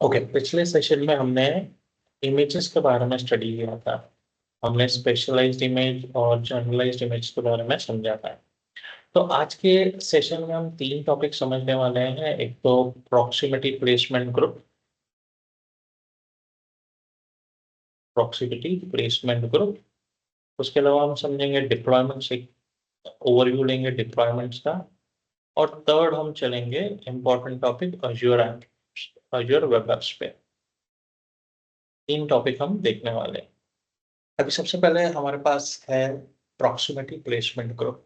Okay, पिछले session में हमने इमेजेस के बारे में स्टडी किया था। हमने स्पेशलाइज्ड इमेज और जनरलाइज्ड इमेज के बारे में समझा था। तो आज के सेशन में हम तीन टॉपिक समझने वाले हैं। एक तो proximity placement group, proximity placement group. उसके अलावा हम समझेंगे डिप्लॉयमेंट्स, एक ओवरव्यू लेंगे डिप्लॉयमेंट्स का। और थर्ड हम चलेंगे important topic Azure app, Azure web apps पे। तीन टॉपिक हम देखने वाले हैं। अभी सबसे पहले हमारे पास है प्रॉक्सिमिटी प्लेसमेंट ग्रुप।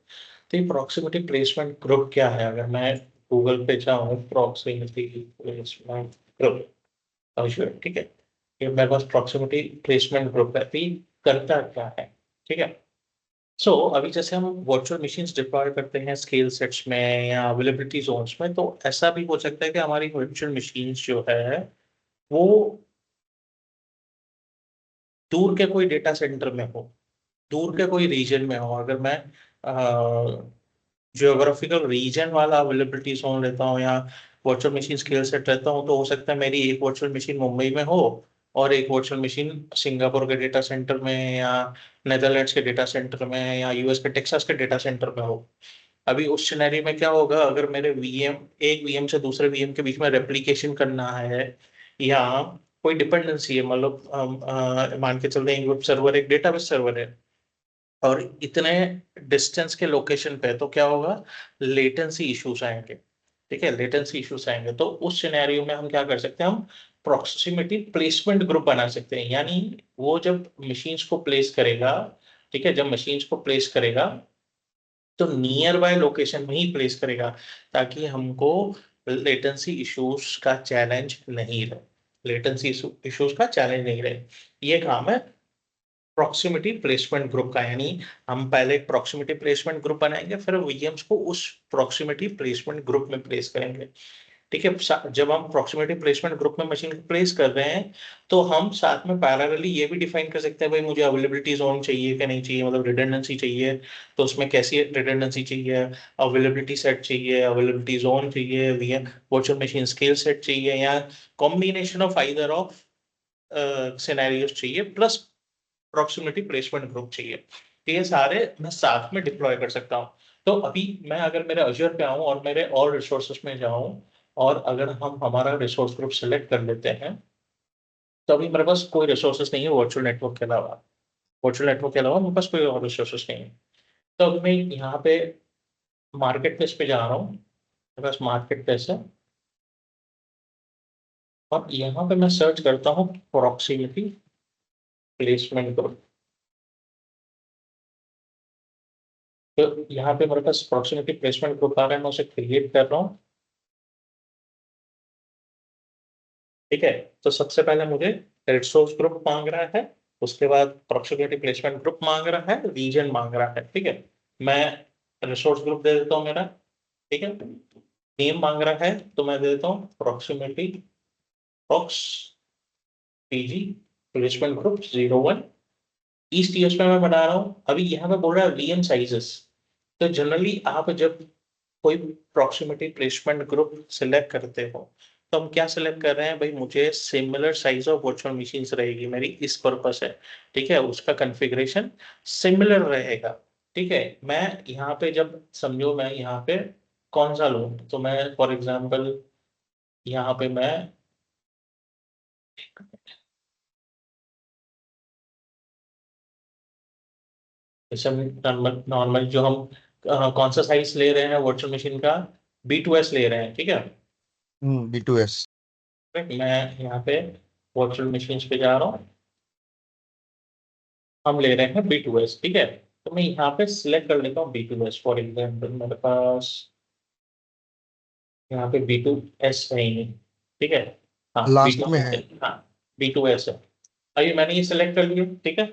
तो ये प्रॉक्सिमिटी प्लेसमेंट ग्रुप क्या है? अगर मैं गूगल पे जाऊँ प्रॉक्सिमिटी प्लेसमेंट ग्रुप, ठीक है, ये मेरे पास प्रॉक्सिमिटी प्लेसमेंट ग्रुप है। अभी करता क्या है? ठीक है। सो अभी जैसे हम वर्चुअल मशीन्स डिप्लॉय करते हैं स्केल सेट्स में या अवेलेबिलिटी जोन्स में, तो ऐसा भी हो सकता है कि हमारी वर्चुअल मशीन्स जो है वो दूर के कोई डेटा सेंटर में हो, दूर के कोई रीजन में हो। अगर मैं जियोग्राफिकल रीजन वाला अवेलेबिलिटी जोन लेता हूँ या वर्चुअल मशीन स्केल सेट रहता हूँ, तो हो सकता है मेरी एक वर्चुअल मशीन मुंबई में हो और एक वर्चुअल मशीन सिंगापुर के डेटा सेंटर में या नेदरलैंड्स के डेटा सेंटर में या यूएस के टेक्सास के डेटा सेंटर में हो। अभी उस सिनेरियो में क्या होगा? अगर मेरे वीएम, एक वीएम से दूसरे वीएम के बीच में रेप्लिकेशन करना है या कोई डिपेंडेंसी है, मतलब मान के चलते हैं एक वेब सर्वर एक डेटाबेस सर्वर है और इतने डिस्टेंस के लोकेशन पे, तो क्या होगा? लेटेंसी इश्यूज आएंगे। ठीक है, लेटेंसी इश्यूज आएंगे। तो उस सिनेरियो में हम क्या कर सकते हैं? हम प्रॉक्सिमिटी प्लेसमेंट ग्रुप बना सकते हैं। यानी वो जब मशीन्स को प्लेस करेगा, ठीक है, जब मशीन्स को प्लेस करेगा तो नियर बाय लोकेशन में ही प्लेस करेगा, ताकि हमको लेटेंसी इश्यूज का चैलेंज नहीं रहे, लेटेंसी इश्यूज का चैलेंज नहीं रहे। ये काम है प्रॉक्सिमिटी प्लेसमेंट ग्रुप का। यानी हम पहले एक प्रॉक्सिमिटी प्लेसमेंट ग्रुप बनाएंगे, फिर वीएम्स को उस प्रॉक्सिमिटी प्लेसमेंट ग्रुप में प्लेस करेंगे। ठीक है। जब हम प्रॉक्सिमिटी प्लेसमेंट ग्रुप में मशीन को प्लेस कर रहे हैं, तो हम साथ में पैरेलली ये भी डिफाइन कर सकते हैं, भाई मुझे अवेलेबिलिटी जोन चाहिए कि नहीं चाहिए, मतलब रिडंडेंसी चाहिए तो उसमें कैसी रिडंडेंसी चाहिए, अवेलेबिलिटी सेट चाहिए, अवेलेबिलिटी जोन चाहिए, VM virtual machine scale set चाहिए, या combination of either of scenarios चाहिए, प्लस प्रॉक्सिमिटी प्लेसमेंट ग्रुप चाहिए। तो ये सारे मैं साथ में डिप्लॉय कर सकता हूँ। तो अभी मैं अगर मेरे अजूर पे आऊँ और मेरे और रिसोर्सेस में जाऊँ, और अगर हम हमारा रिसोर्स ग्रुप सेलेक्ट कर लेते हैं, तो अभी मेरे पास कोई रिसोर्सेस नहीं है वर्चुअल नेटवर्क के अलावा। वर्चुअल नेटवर्क के अलावा मेरे पास कोई और रिसोर्सेस नहीं है। तो अब मैं यहाँ पे मार्केट प्लेस पे जा रहा हूँ, मेरे पास मार्केट प्लेस है, और यहाँ पे मैं सर्च करता हूँ प्रॉक्सिमिटी प्लेसमेंट ग्रुप। तो यहाँ पे मेरे पास प्रॉक्सिमिटी प्लेसमेंट ग्रुप आ रहा है, मैं उसे क्रिएट कर रहा हूँ। ठीक है। तो सबसे पहले मुझे रिसोर्स ग्रुप मांग रहा है, उसके बाद प्रॉक्सिमिटी प्लेसमेंट ग्रुप मांग रहा है, रीजन मांग रहा है। ठीक है। मैं रिसोर्स ग्रुप दे देता हूँ मेरा। ठीक है। नेम मांग रहा है, तो मैं दे देता हूँ proximity prox PG placement group 01। East US में मैं बना रहा हूँ। अभी यहाँ पे बोल रहा है वीएम साइजेस। तो जनरली आप जब कोई प्रॉक्सिमिटी प्लेसमेंट ग्रुप सिलेक्ट करते हो, तो हम क्या सिलेक्ट कर रहे हैं? भाई मुझे similar size of virtual machines रहेगी, मेरी इस पर्पस है। ठीक है, उसका कॉन्फ़िगरेशन सिमिलर रहेगा। ठीक है। मैं यहाँ पे जब समझो मैं यहाँ पे कौन सा लूँ, तो मैं फॉर एग्जांपल यहाँ पे मैं जैसे नॉर्मल नॉर्मल जो हम कौन सा साइज ले रहे हैं वर्चुअल मशीन का, B2S ले रहे हैं। ठीक है। B2S। मैं यहाँ पे वर्चुअल मशीन्स पे जा रहा हूँ, हम ले रहे हैं B2S। ठीक है। तो मैं यहाँ पे सिलेक्ट कर लेता हूँ B2S। फॉर एग्जाम्पल मेरे पास यहाँ पे B2S है ही नहीं। ठीक है। हाँ बी लास्ट टू में है। हाँ B2S है। अभी मैंने ये सिलेक्ट कर लिया। ठीक है।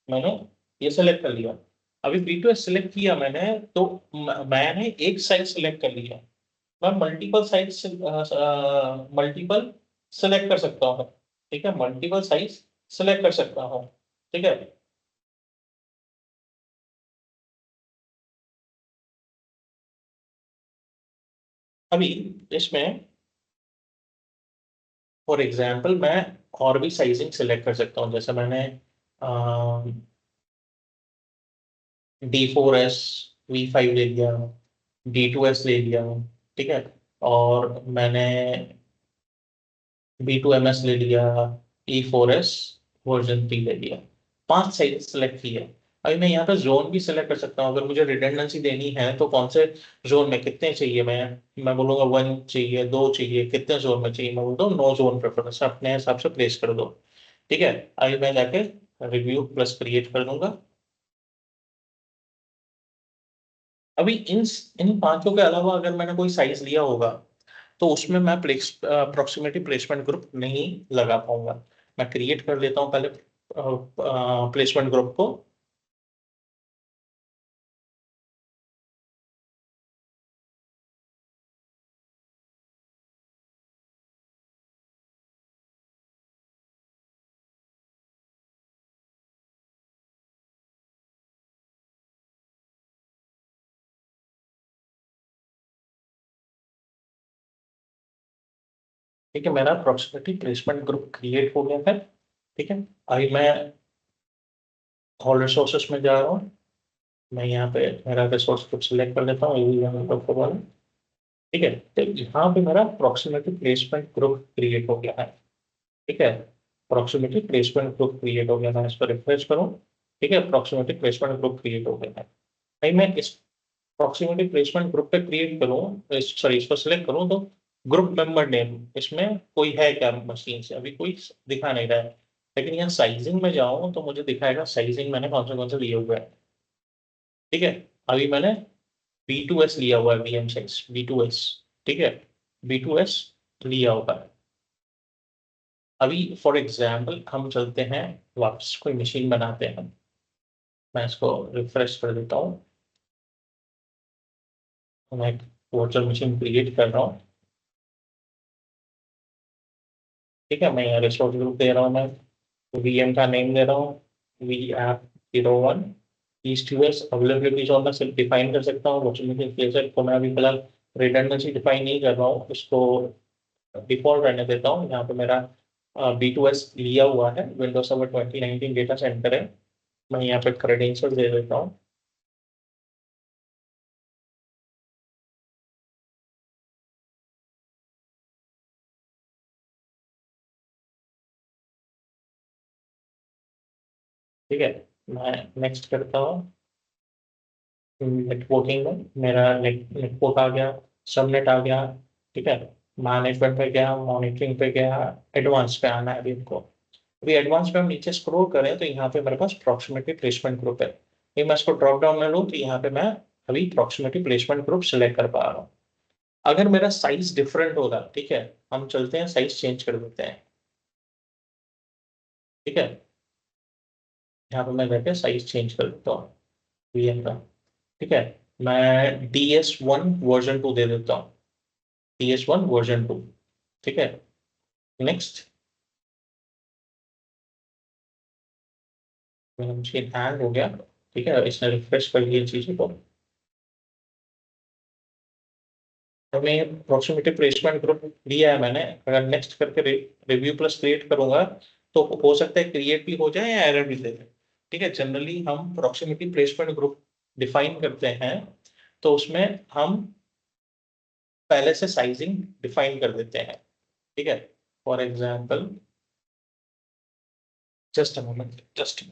मैंने ये सिलेक्ट कर लिया। अभी B2S सिलेक्ट किया मैंने, तो मैंने एक साइज सिलेक्ट कर लिया। मैं मल्टीपल साइज मल्टीपल सेलेक्ट कर सकता हूँ। ठीक है, मल्टीपल साइज सेलेक्ट कर सकता हूँ। ठीक है। अभी इसमें फॉर एग्जाम्पल मैं और भी साइजिंग सिलेक्ट कर सकता हूँ, जैसे मैंने D4S V5 ले लिया, D2S ले लिया, ठीक है, और मैंने B2MS ले लिया, E4S वर्जन 3 ले लिया, 5 साइज सेलेक्ट किया। अभी मैं यहाँ पे जोन भी सिलेक्ट कर सकता हूँ, अगर मुझे रिडंडेंसी देनी है तो कौन से जोन में कितने चाहिए, मैं बोलूंगा 1 चाहिए, 2 चाहिए, कितने जोन में चाहिए, मैं बोलता हूँ नो जोन प्रेफरेंस, अपने हिसाब से प्लेस कर दो। ठीक है, अभी मैं जाके रिव्यू प्लस क्रिएट कर दूंगा। अभी इन पांचों के अलावा अगर मैंने कोई साइज लिया होगा तो उसमें मैं प्रॉक्सिमिटी प्लेसमेंट ग्रुप नहीं लगा पाऊंगा। मैं क्रिएट कर लेता हूँ पहले प्लेसमेंट ग्रुप को। ठीक है, मेरा प्रॉक्सिमिटी प्लेसमेंट ग्रुप क्रिएट हो गया है। ठीक है, अभी मैं ऑल रिसोर्सेस में जा रहा हूँ। मैं यहाँ पे मेरा रिसोर्स ग्रुप सिलेक्ट कर लेता हूँ, ये भी यहाँ पे वाला। ठीक है, तो यहाँ पे मेरा प्रॉक्सिमिटी प्लेसमेंट ग्रुप क्रिएट हो गया है। ठीक है, प्रॉक्सिमिटी प्लेसमेंट ग्रुप क्रिएट हो गया, मैं इस पर रिफ्रेश करूँ। ठीक है, प्रॉक्सिमिटी प्लेसमेंट ग्रुप क्रिएट हो गया है। भाई मैं इस प्रॉक्सिमिटी प्लेसमेंट ग्रुप पे क्रिएट करूँ, सॉरी इसको सिलेक्ट करूँ, तो ग्रुप मेंबर नेम इसमें कोई है क्या मशीन से, अभी कोई दिखा नहीं रहा है। लेकिन यहाँ साइजिंग में जाऊँ तो मुझे दिखाएगा साइजिंग मैंने कौन से लिए हुए हैं। ठीक है, अभी मैंने B2S लिया हुआ है, VM साइज B2S। ठीक है, B2S लिया हुआ है। अभी फॉर एग्जाम्पल हम चलते हैं वापस कोई मशीन बनाते हैं। मैं इसको रिफ्रेश कर देता हूँ। मैं एक वर्चुअल मशीन क्रिएट कर रहा हूँ। ठीक है, मैं यहाँ रिसोर्स ग्रुप दे रहा हूँ, मैं VM का नेम दे रहा हूँ V app 01 east US. Availability zone मैं सिर्फ डिफाइन कर सकता हूँ, वर्चुअल मशीन केसेट को मैं अभी फिलहाल रिडंडेंसी डिफाइन नहीं कर रहा हूँ, उसको डिफॉल्ट रहने देता हूँ। यहाँ पे मेरा B2S लिया हुआ है, विंडोज सर्वर 2019 डेटा सेंटर है। मैं यहाँ पे क्रेडेंशियल दे देता हूँ। ठीक है, मैं नेक्स्ट करता हूँ। नेटवर्किंग में मेरा नेटवर्क आ गया, सबनेट आ गया। ठीक है, मैनेजमेंट पे गया, मॉनिटरिंग पे गया, एडवांस पे आना है अभी इनको। अभी एडवांस पे हम नीचे स्क्रॉल करें तो यहाँ पे मेरे पास प्रॉक्सिमिटी प्लेसमेंट ग्रुप है। ये मैं इसको ड्रॉप डाउन में लूँ तो यहाँ पे मैं अभी प्रॉक्सिमिटी प्लेसमेंट ग्रुप सिलेक्ट कर पा रहा हूँ। अगर मेरा साइज डिफरेंट होगा, ठीक है, हम चलते हैं साइज चेंज कर देते हैं। ठीक है, यहाँ पे मैं जाके साइज चेंज कर देता हूँ VM का। ठीक है, मैं DS1 वर्जन 2 दे देता हूँ, DS1 वर्जन 2। ठीक है, नेक्स्ट। मेरा मशीन हैंग हो गया। ठीक है, इसने रिफ्रेश कर लिया चीज़ों को। तो मैं अप्रोक्सीमेटली प्लेसमेंट ग्रुप लिया है मैंने, अगर नेक्स्ट करके रिव्यू प्लस क्रिएट करूंगा तो हो सकता है क्रिएट भी हो जाए या एरर भी दे दे। ठीक है, जनरली हम प्रॉक्सिमिटी प्लेसमेंट ग्रुप डिफाइन करते हैं तो उसमें हम पहले से साइजिंग डिफाइन कर देते हैं। ठीक है, for example just a moment, just.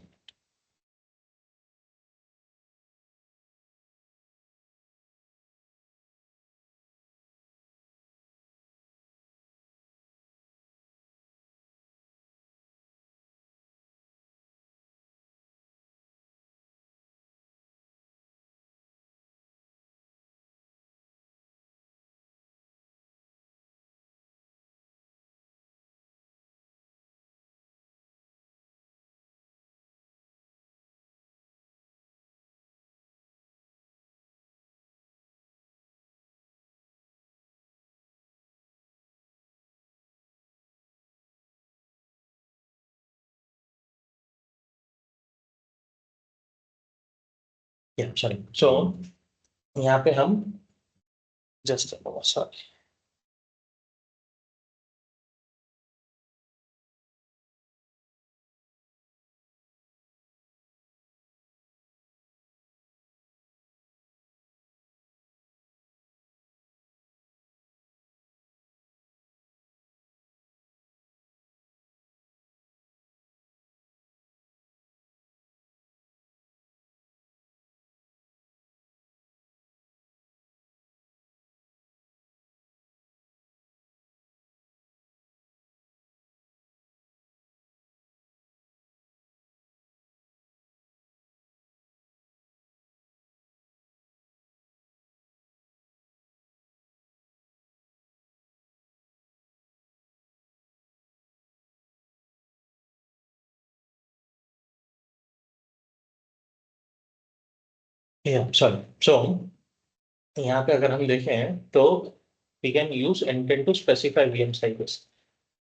Sorry, so यहाँ पे हम जस्ट सॉरी सॉरी, सो यहाँ पे अगर हम देखें तो we can use intent to specify VM sizes.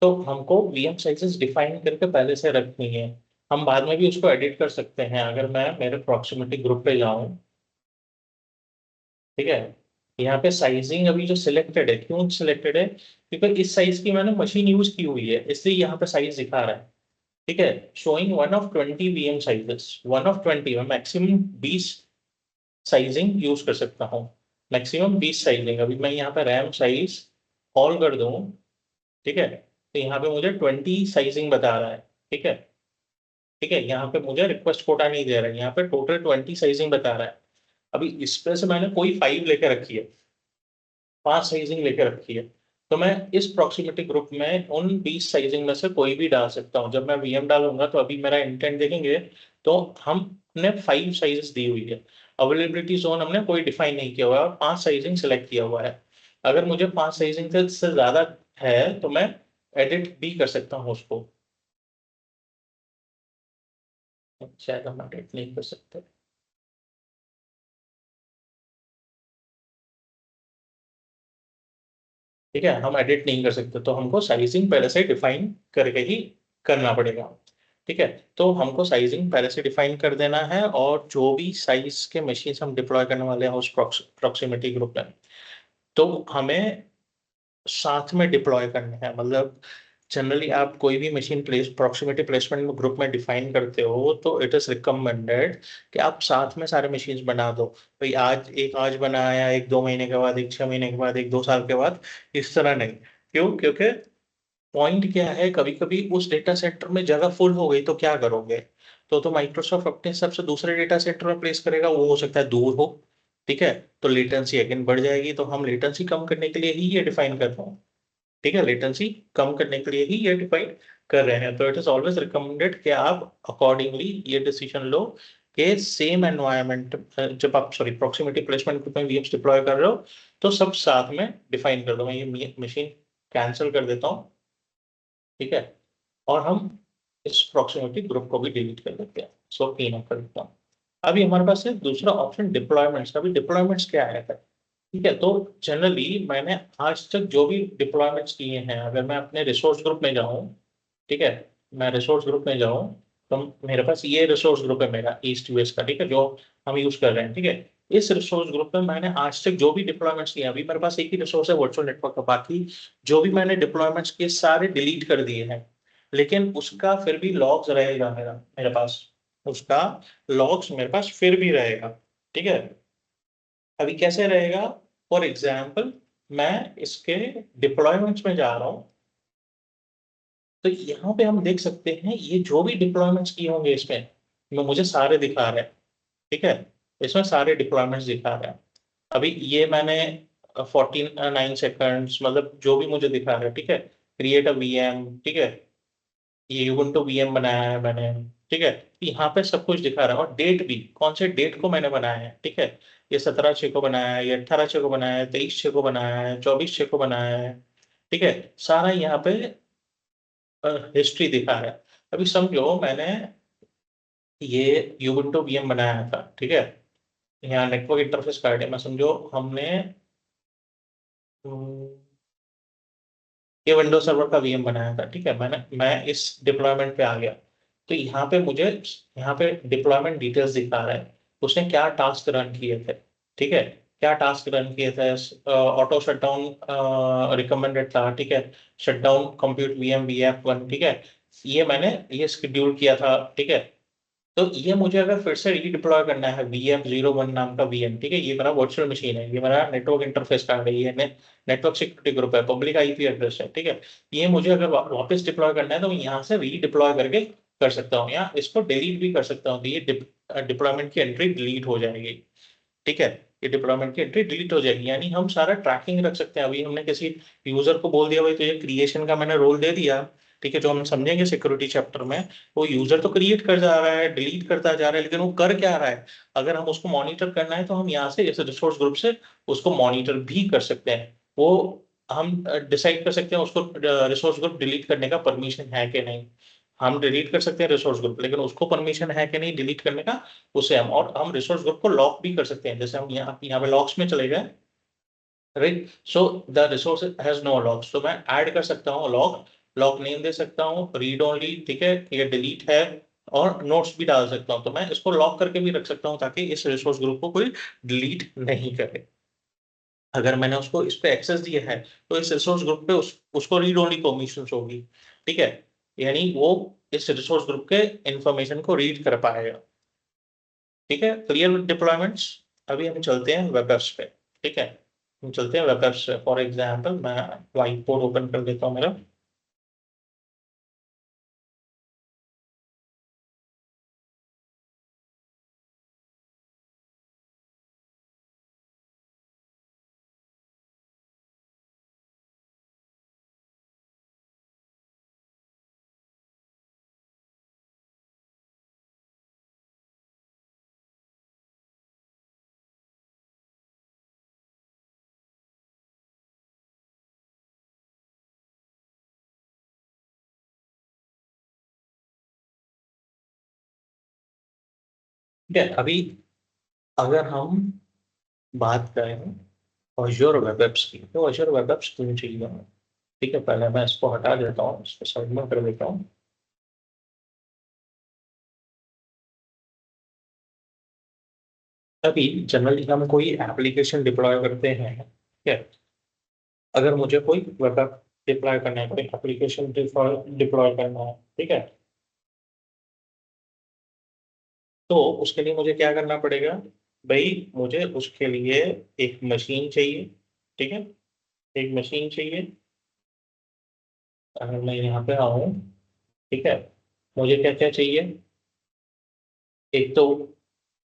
तो हमको वीएम साइजेस डिफाइन करके पहले से रखनी है। हम बाद में भी उसको एडिट कर सकते हैं। अगर मैं मेरे प्रॉक्सिमिटी ग्रुप पे जाऊं, ठीक है, यहाँ पे साइजिंग अभी जो सिलेक्टेड है, क्यों सिलेक्टेड है? क्योंकि इस साइज की मैंने मशीन यूज की हुई है, इसलिए यहाँ पे साइज दिखा रहा है। ठीक है, showing 1 of 20 VM sizes, 1 of 20 में मैक्सिमम 20 साइजिंग यूज कर सकता हूँ। Maximum 20 sizing. अभी मैं यहाँ पे रैम साइज ऑल कर दूं, ठीक है, तो यहाँ पे मुझे 20 साइजिंग बता रहा है। ठीक है, ठीक है, यहाँ पे मुझे रिक्वेस्ट कोटा नहीं दे रहा है, यहाँ पे टोटल 20 साइजिंग बता रहा है। अभी इस पे से मैंने कोई 5 लेके रखी है, 5 साइजिंग लेके रखी है, तो मैं इस प्रॉक्सिमिटी ग्रुप में उन 20 साइजिंग में से कोई भी डाल सकता हूँ। जब मैं वीएम डालूंगा तो अभी मेरा इंटेंट देखेंगे तो हमने 5 साइजेस दी हुई है। अवेलेबिलिटी जोन हमने कोई डिफाइन नहीं किया हुआ है और 5 साइजिंग सेलेक्ट किया हुआ है। अगर मुझे 5 साइजिंग से ज्यादा है तो मैं एडिट भी कर सकता हूँ उसको। शायद हम एडिट नहीं कर सकते। ठीक है, हम एडिट नहीं कर सकते, तो हमको साइजिंग पहले से डिफाइन करके ही करना पड़ेगा। ठीक है, तो हमको साइजिंग पहले से डिफाइन कर देना है, और जो भी साइज के मशीन हम डिप्लॉय करने वाले हैं उस प्रॉक्सिमिटी ग्रुप में, तो हमें साथ में डिप्लॉय करने हैं। मतलब जनरली आप कोई भी machine place proximity placement group में डिफाइन करते हो तो इट इज रिकमेंडेड कि आप साथ में सारे मशीन्स बना दो। भाई आज बनाया, एक 2 महीने के बाद, एक 6 महीने के बाद, एक 2 साल के बाद, इस तरह नहीं। क्यों? क्योंकि पॉइंट क्या है, कभी कभी उस डेटा सेंटर में जगह फुल हो गई तो क्या करोगे? तो माइक्रोसॉफ्ट अपने हिसाब से दूसरे डेटा सेंटर में प्लेस करेगा, वो हो सकता है दूर हो। ठीक है, तो लेटेंसी अगेन बढ़ जाएगी, तो हम लेटेंसी कम करने के लिए ही ये डिफाइन कर रहे हैं। ठीक है, लेटेंसी कम करने के लिए ही ये डिफाइन कर रहे हैं। तो इट इज ऑलवेज रिकमेंडेड कि आप अकॉर्डिंगली ये डिसीजन लो कि सेम एनवायरनमेंट, जब आप सॉरी प्रॉक्सिमिटी प्लेसमेंट ग्रुप में वीएम्स डिप्लॉय कर रहे हो तो सब साथ में डिफाइन कर दो। मैं ये मशीन कैंसिल कर देता हूँ। ठीक है, और हम इस प्रॉक्सिमिटी ग्रुप को भी डिलीट कर देते हैं, सो क्लीन अप कर देता हूँ। अभी हमारे पास है दूसरा ऑप्शन, डिप्लॉयमेंट्स। अभी डिप्लॉयमेंट्स क्या है? ठीक है, तो जनरली मैंने आज तक जो भी डिप्लॉयमेंट्स किए हैं, अगर मैं अपने रिसोर्स ग्रुप में जाऊं, ठीक है, मैं रिसोर्स ग्रुप में जाऊं तो मेरे पास ये रिसोर्स ग्रुप है मेरा ईस्ट यूएस का। ठीक है, जो हम यूज कर रहे हैं। ठीक है, इस रिसोर्स ग्रुप में मैंने आज तक जो भी डिप्लॉयमेंट्स किए, अभी मेरे पास एक ही रिसोर्स है वर्चुअल नेटवर्क का, बाकी जो भी मैंने डिप्लॉयमेंट्स किए सारे डिलीट कर दिए हैं। लेकिन उसका फिर भी लॉग्स रहेगा मेरा मेरे पास, उसका लॉग्स मेरे पास फिर भी रहेगा। ठीक है, अभी कैसे रहेगा? फॉर एग्जाम्पल, मैं इसके डिप्लॉयमेंट्स में जा रहा हूँ, तो यहाँ पे हम देख सकते हैं ये जो भी डिप्लॉयमेंट्स किए होंगे इसमें, मुझे सारे दिखा रहे हैं। ठीक है, इसमें सारे डिप्लॉयमेंट्स दिखा रहे हैं। अभी ये मैंने 49 सेकंड्स, मतलब जो भी मुझे दिखा रहा है। ठीक है, क्रिएट अ वीएम, ठीक है, ये यूबुंटू वीएम बनाया है मैंने। ठीक है, यहाँ पे सब कुछ दिखा रहा है, और डेट भी, कौन से डेट को मैंने बनाया है। ठीक है, ये 17/6 को बनाया है, ये 18/6 को बनाया है, 23/6 को बनाया है, 24/6 को बनाया है। ठीक है, सारा यहाँ पे हिस्ट्री दिखा रहा है। अभी समझो मैंने ये यूबुंटू वीएम बनाया था। ठीक है, यहाँ नेटवर्क इंटरफेस कार्ड है, मैं समझो हमने हम्म, ये विंडोज सर्वर का वीएम बनाया था। ठीक है, मैं इस डिप्लॉयमेंट पे आ गया, तो यहाँ पे मुझे यहाँ पे डिप्लॉयमेंट डिटेल्स दिखा रहा है, उसने क्या टास्क रन किए थे। ठीक है, क्या टास्क रन किए थे? ऑटो शटडाउन रिकमेंडेड था। ठीक है, शटडाउन कंप्यूट वीएम वीएफ1। ठीक है, ये शेड्यूल किया था। ठीक है, तो ये मुझे अगर फिर से रीडिप्लॉय करना है, VF01 नाम का वीएम, ठीक है, ये मेरा वर्चुअल मशीन है, ये मेरा नेटवर्क इंटरफेस कार्ड है, ये नेटवर्क सिक्योरिटी ग्रुप है, पब्लिक आईपी एड्रेस है। ठीक है, ये मुझे अगर वापस डिप्लॉय करना है तो मैं यहाँ से रीडिप्लॉय करके कर सकता हूँ, या इसको डिलीट भी कर सकता हूँ, तो ये डिप्लॉयमेंट की एंट्री डिलीट हो जाएगी। ठीक है, ये डिप्लॉयमेंट की एंट्री डिलीट हो जाएगी, यानी हम सारा ट्रैकिंग रख सकते हैं। अभी हमने किसी यूजर को बोल दिया भाई तो ये क्रिएशन का मैंने रोल दे दिया, ठीक है, जो हम समझेंगे सिक्योरिटी चैप्टर में, वो यूजर तो क्रिएट कर जा रहा है, डिलीट करता जा रहा है, लेकिन वो कर क्या रहा है? अगर हम उसको मॉनिटर करना है तो हम यहाँ से इस रिसोर्स ग्रुप से उसको मॉनिटर भी कर सकते हैं। वो हम डिसाइड कर सकते हैं उसको रिसोर्स ग्रुप डिलीट करने का परमिशन है कि नहीं। हम डिलीट कर सकते हैं रिसोर्स ग्रुप, लेकिन उसको परमिशन है कि नहीं डिलीट करने का, उसे और हम रिसोर्स ग्रुप को लॉक भी कर सकते हैं। जैसे हम यहाँ पे लॉक्स में चले गए, right, so the resource has no locks, तो मैं ऐड कर सकता हूँ लॉक, लॉक नेम दे सकता हूँ रीड ओनली, ठीक है, ये डिलीट है, और नोट्स भी डाल सकता हूँ। तो मैं इसको लॉक करके भी रख सकता हूँ ताकि इस रिसोर्स ग्रुप को कोई डिलीट नहीं करे। अगर मैंने उसको इस पे एक्सेस दिया है तो इस रिसोर्स ग्रुप पे उसको रीड ओनली परमिशन होगी, ठीक है, यानी वो इस रिसोर्स ग्रुप के इंफॉर्मेशन को रीड कर पाएगा। ठीक है, क्लियर विद डिप्लॉयमेंट्स। अभी हम चलते हैं वेब एप्स पे, ठीक है, हम चलते हैं वेब एप्स पे। फॉर एग्जांपल मैं व्हाइट बोर्ड ओपन कर देता हूँ मेरा। ठीक है, अभी अगर हम बात करें Azure वेब एप्स की, तो Azure वेब एप्स क्यों चाहिए हमें? ठीक है, पहले मैं इसको हटा देता हूँ, इसको साइड में कर देता हूँ। अभी जनरली हम कोई एप्लीकेशन डिप्लॉय करते हैं, ठीक है, अगर मुझे कोई वेब ऐप डिप्लॉय करना है, कोई एप्लीकेशन डिप्लॉय करना है, ठीक है, तो उसके लिए मुझे क्या करना पड़ेगा? भाई मुझे उसके लिए एक मशीन चाहिए, ठीक है, एक मशीन चाहिए। अगर मैं यहाँ पे आऊँ, ठीक है, मुझे क्या क्या चाहिए? एक तो